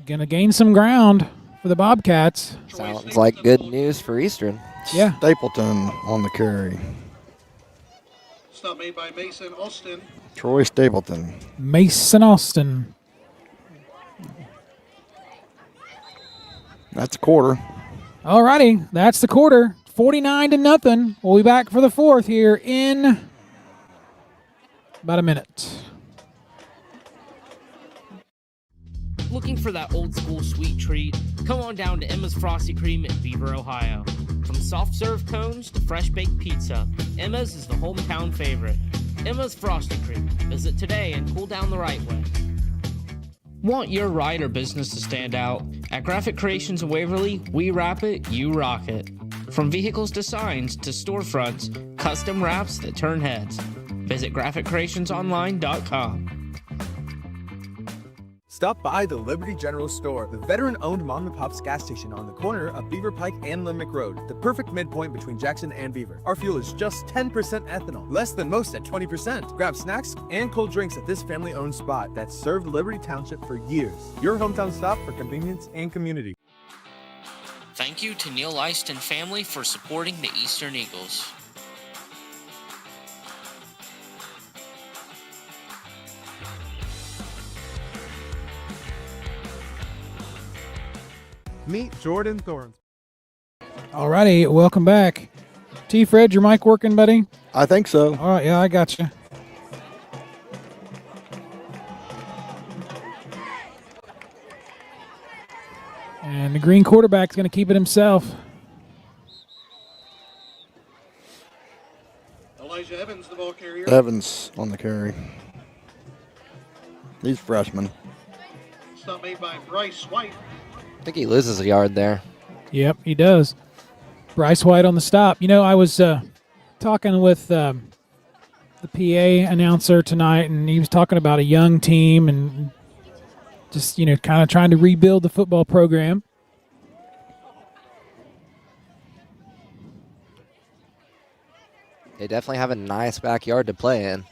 A: going to gain some ground for the Bobcats.
G: Sounds like good news for Eastern.
A: Yeah.
F: Stapleton on the carry.
N: Stop made by Mason Austin.
F: Troy Stapleton.
A: Mason Austin.
F: That's a quarter.
A: All righty, that's the quarter. 49-0. We'll be back for the fourth here in about a minute.
D: Looking for that old school sweet treat? Come on down to Emma's Frosty Cream in Beaver, Ohio. From soft serve cones to fresh baked pizza, Emma's is the hometown favorite. Emma's Frosty Cream. Visit today and cool down the right way. Want your ride or business to stand out? At Graphic Creations in Waverly, we wrap it, you rock it. From vehicles to signs to storefronts, custom wraps that turn heads. Visit GraphicCreationsOnline.com.
I: Stop by the Liberty General Store, the veteran-owned mom-and-pop's gas station on the corner of Beaver Pike and Limerick Road, the perfect midpoint between Jackson and Beaver. Our fuel is just 10% ethanol, less than most at 20%. Grab snacks and cold drinks at this family-owned spot that's served Liberty Township for years. Your hometown stop for convenience and community.
D: Thank you to Neil Leist and family for supporting the Eastern Eagles.
E: Meet Jordan Thorns.
A: All righty, welcome back. T-Fred, your mic working, buddy?
F: I think so.
A: All right, yeah, I got you. And the green quarterback's going to keep it himself.
F: Evans on the carry. He's freshman.
N: Stop made by Bryce White.
G: I think he loses a yard there.
A: Yep, he does. Bryce White on the stop. You know, I was talking with the PA announcer tonight, and he was talking about a young team and just, kind of trying to rebuild the football program.
G: They definitely have a nice backyard to play in.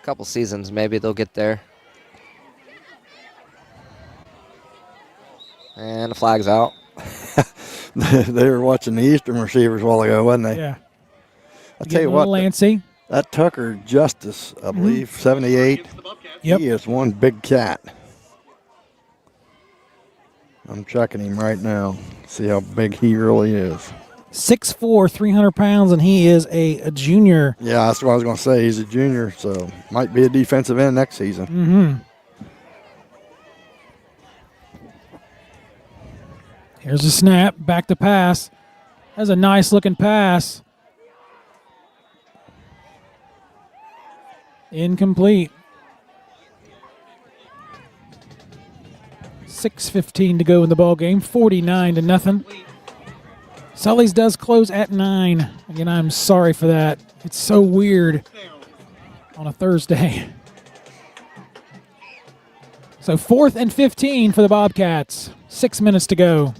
G: A couple seasons, maybe they'll get there. And the flag's out.
F: They were watching the Eastern receivers a while ago, wasn't they?
A: Yeah.
F: I tell you what,
A: Lancey.
F: That Tucker Justice, I believe, 78,
A: Yep.
F: he is one big cat. I'm checking him right now. See how big he really is.
A: 6'4", 300 pounds, and he is a junior.
F: Yeah, that's what I was going to say. He's a junior, so might be a defensive end next season.
A: Mm-hmm. Here's a snap, back to pass. That's a nice-looking pass. Incomplete. 6:15 to go in the ball game. 49-0. Sully's does close at 9. Again, I'm sorry for that. It's so weird on a Thursday. So 4th and 15 for the Bobcats. 6 minutes to go.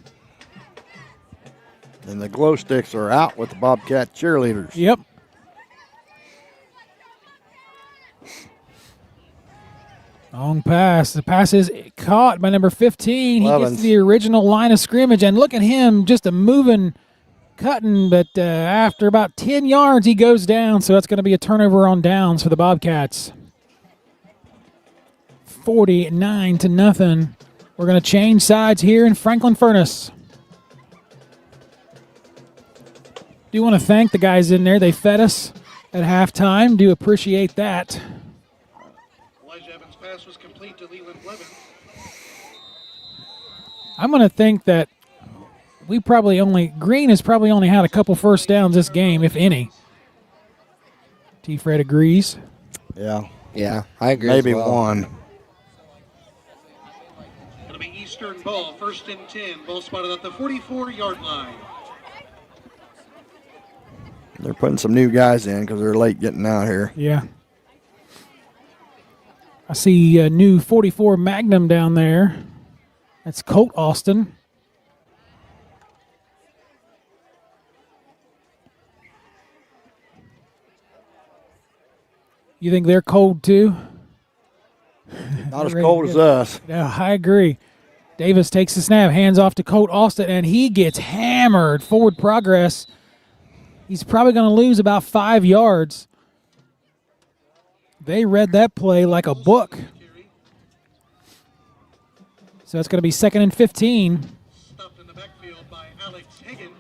F: And the glow sticks are out with the Bobcat cheerleaders.
A: Yep. Long pass. The pass is caught by number 15. He gets to the original line of scrimmage, and look at him, just a moving, cutting, but after about 10 yards, he goes down, so that's going to be a turnover on downs for the Bobcats. 49-0. We're going to change sides here in Franklin Furnace. Do want to thank the guys in there. They fed us at halftime. Do appreciate that.
N: Elijah Evans' pass was complete to Leland Blevins.
A: I'm going to think that Green has probably only had a couple first downs this game, if any. T-Fred agrees.
F: Yeah.
G: Yeah, I agree.
F: Maybe
G: as well.
F: one.
N: It'll be Eastern ball, 1st and 10. Ball spotted at the 44-yard line.
F: They're putting some new guys in because they're late getting out here.
A: Yeah. I see a new 44 Magnum down there. That's Colt Austin. You think they're cold too?
F: Not as cold as us.
A: Yeah, I agree. Davis takes the snap, hands off to Colt Austin, and he gets hammered. Forward progress. He's probably going to lose about 5 yards. They read that play like a book. So it's going to be 2nd and 15.
N: Stopped in the backfield by Alex Hagan.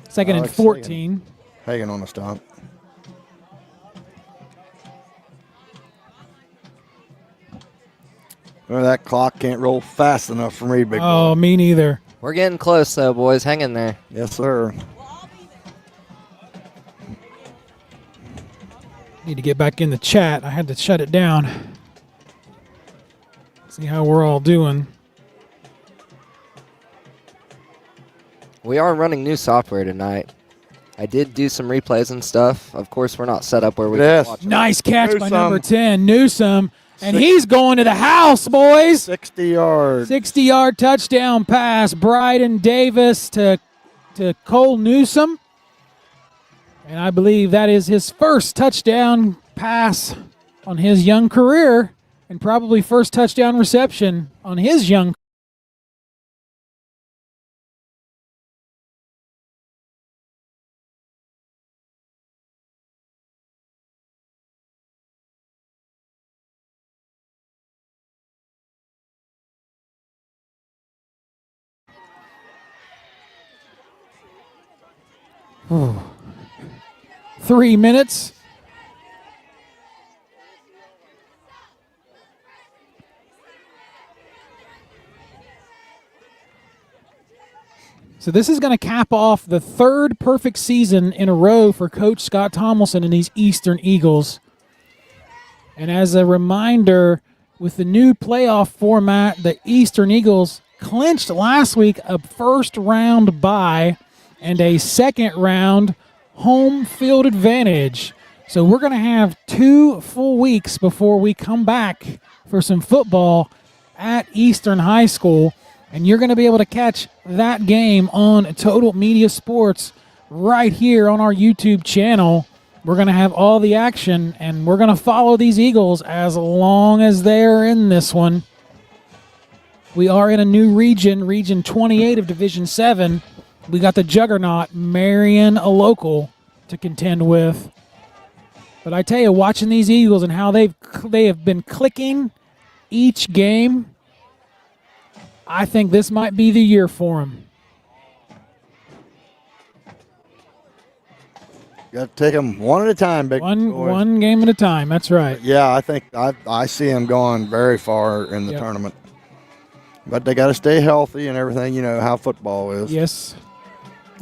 A: 2nd and 14.
F: Hagan on the stop. Well, that clock can't roll fast enough for me, big
A: Oh, me neither.
G: We're getting close, though, boys. Hang in there.
F: Yes, sir.
A: Need to get back in the chat. I had to shut it down. See how we're all doing.
G: We are running new software tonight. I did do some replays and stuff. Of course, we're not set up where we can watch.
A: Nice catch by number 10, Newsome. And he's going to the house, boys.
F: 60 yards.
A: 60-yard touchdown pass. Bryden Davis to Cole Newsome. And I believe that is his first touchdown pass on his young career and probably first touchdown reception on his young career. Oh. 3 minutes. So this is going to cap off the third perfect season in a row for Coach Scott Tomlinson and these Eastern Eagles. And as a reminder, with the new playoff format, the Eastern Eagles clinched last week a first-round bye and a second-round home field advantage. So we're going to have 2 full weeks before we come back for some football at Eastern High School. And you're going to be able to catch that game on Total Media Sports right here on our YouTube channel. We're going to have all the action, and we're going to follow these Eagles as long as they're in this one. We are in a new region, Region 28 of Division 7. We got the juggernaut, Marion, a local, to contend with. But I tell you, watching these Eagles and how they have been clicking each game, I think this might be the year for them.
F: Got to take them one at a time, big boys.
A: One game at a time. That's right.
F: Yeah, I think I see them going very far in the tournament. But they got to stay healthy and everything. You know how football is.
A: Yes.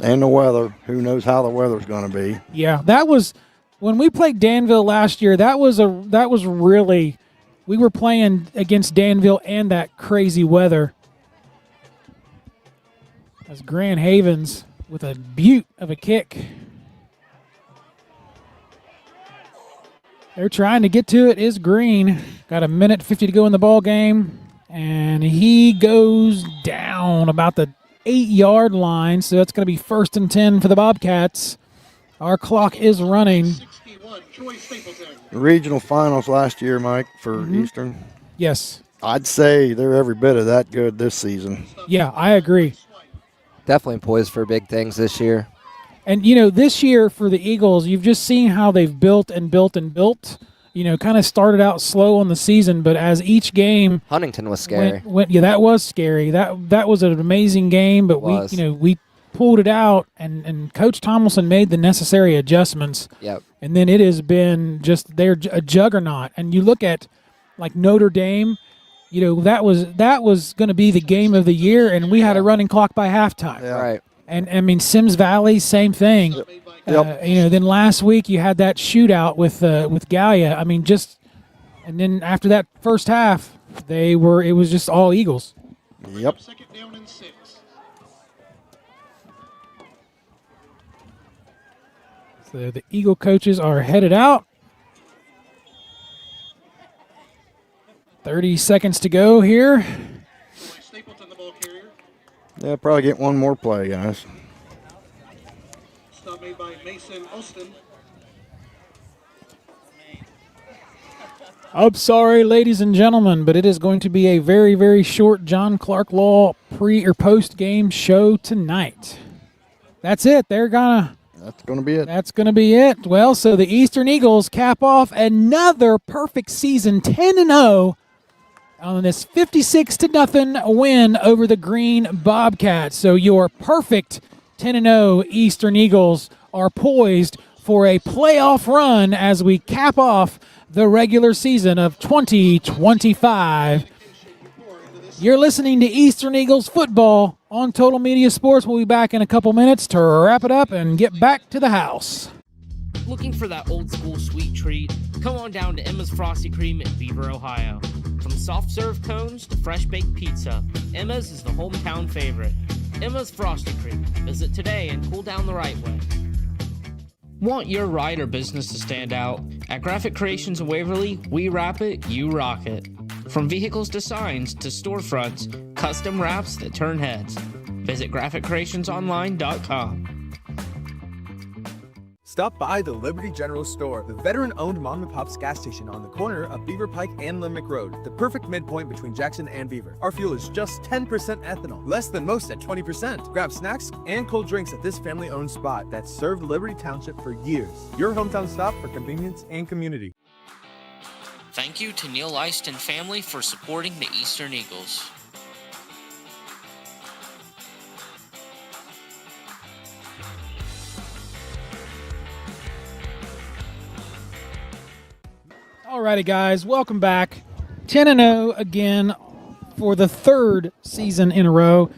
F: And the weather. Who knows how the weather's going to be?
A: Yeah, that was when we played Danville last year. That was really, we were playing against Danville and that crazy weather. As Grand Havens with a beaut of a kick. They're trying to get to it is Green. Got a minute 50 to go in the ball game. And he goes down about the 8-yard line. So that's going to be 1st and 10 for the Bobcats. Our clock is running.
F: Regional finals last year, Mike, for Eastern.
A: Yes.
F: I'd say they're every bit of that good this season.
A: Yeah, I agree.
G: Definitely poised for big things this year.
A: And, you know, this year for the Eagles, you've just seen how they've built and built and built. You know, kind of started out slow on the season, but as each game
G: Huntington was scary.
A: Yeah, that was scary. That was an amazing game, but we pulled it out, and Coach Tomlinson made the necessary adjustments.
G: Yep.
A: And then it has been just they're a juggernaut. And you look at like Notre Dame, you know, that was going to be the game of the year, and we had a running clock by halftime.
G: Yeah. Right.
A: And I mean, Sims Valley, same thing.
F: Yep.
A: You know, then last week you had that shootout with Gallia. I mean, and then after that first half, it was just all Eagles.
F: Yep.
A: So the Eagle coaches are headed out. 30 seconds to go here.
F: Yeah, probably get one more play, guys.
N: Stop made by Mason Austin.
A: I'm sorry, ladies and gentlemen, but it is going to be a very, very short John Clark Law pre- or post-game show tonight. That's it.
F: That's going to be it.
A: That's going to be it. Well, so the Eastern Eagles cap off another perfect season, 10-0, on this 56-0 win over the Green Bobcats. So your perfect 10-0 Eastern Eagles are poised for a playoff run as we cap off the regular season of 2025. You're listening to Eastern Eagles football on Total Media Sports. We'll be back in a couple minutes to wrap it up and get back to the house.
D: Looking for that old school sweet treat? Come on down to Emma's Frosty Cream in Beaver, Ohio. From soft serve cones to fresh baked pizza, Emma's is the hometown favorite. Emma's Frosty Cream. Visit today and cool down the right way. Want your ride or business to stand out? At Graphic Creations in Waverly, we wrap it, you rock it. From vehicles to signs to storefronts, custom wraps that turn heads. Visit GraphicCreationsOnline.com.
I: Stop by the Liberty General Store, the veteran-owned mom-and-pop's gas station on the corner of Beaver Pike and Limerick Road, the perfect midpoint between Jackson and Beaver. Our fuel is just 10% ethanol, less than most at 20%. Grab snacks and cold drinks at this family-owned spot that's served Liberty Township for years. Your hometown stop for convenience and community.
D: Thank you to Neil Eist and family for supporting the Eastern Eagles.
A: Alrighty, guys, welcome back. 10-0 again for the third season in a row.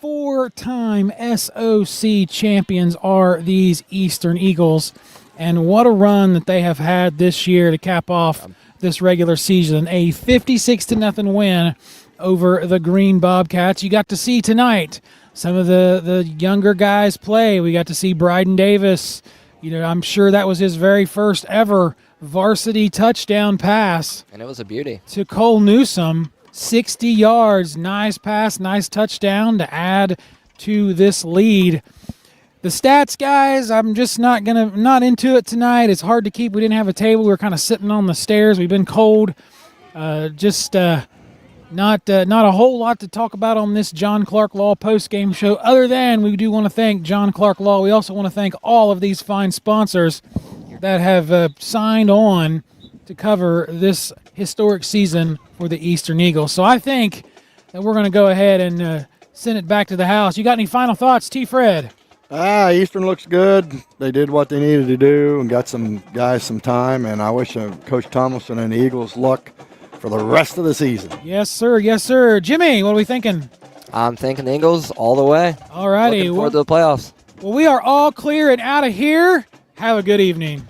A: 4-time SOC champions are these Eastern Eagles. And what a run that they have had this year to cap off this regular season. A 56-0 win over the Green Bobcats. You got to see tonight some of the younger guys play. We got to see Bryden Davis. I'm sure that was his very first ever varsity touchdown pass.
G: And it was a beauty.
A: To Cole Newsome, 60 yards. Nice pass, nice touchdown to add to this lead. The stats, guys, I'm just not into it tonight. It's hard to keep. We didn't have a table. We were kind of sitting on the stairs. We've been cold. Not a whole lot to talk about on this John Clark Law postgame show, other than we do want to thank John Clark Law. We also want to thank all of these fine sponsors that have signed on to cover this historic season for the Eastern Eagles. So I think that we're going to go ahead and send it back to the house. You got any final thoughts, T. Fred?
F: Eastern looks good. They did what they needed to do and got some guys some time, and I wish Coach Tomlinson and the Eagles luck for the rest of the season.
A: Yes, sir. Yes, sir. Jimmy, what are we thinking?
G: I'm thinking the Eagles all the way.
A: All righty.
G: Looking forward to the playoffs.
A: Well, we are all clear and out of here. Have a good evening.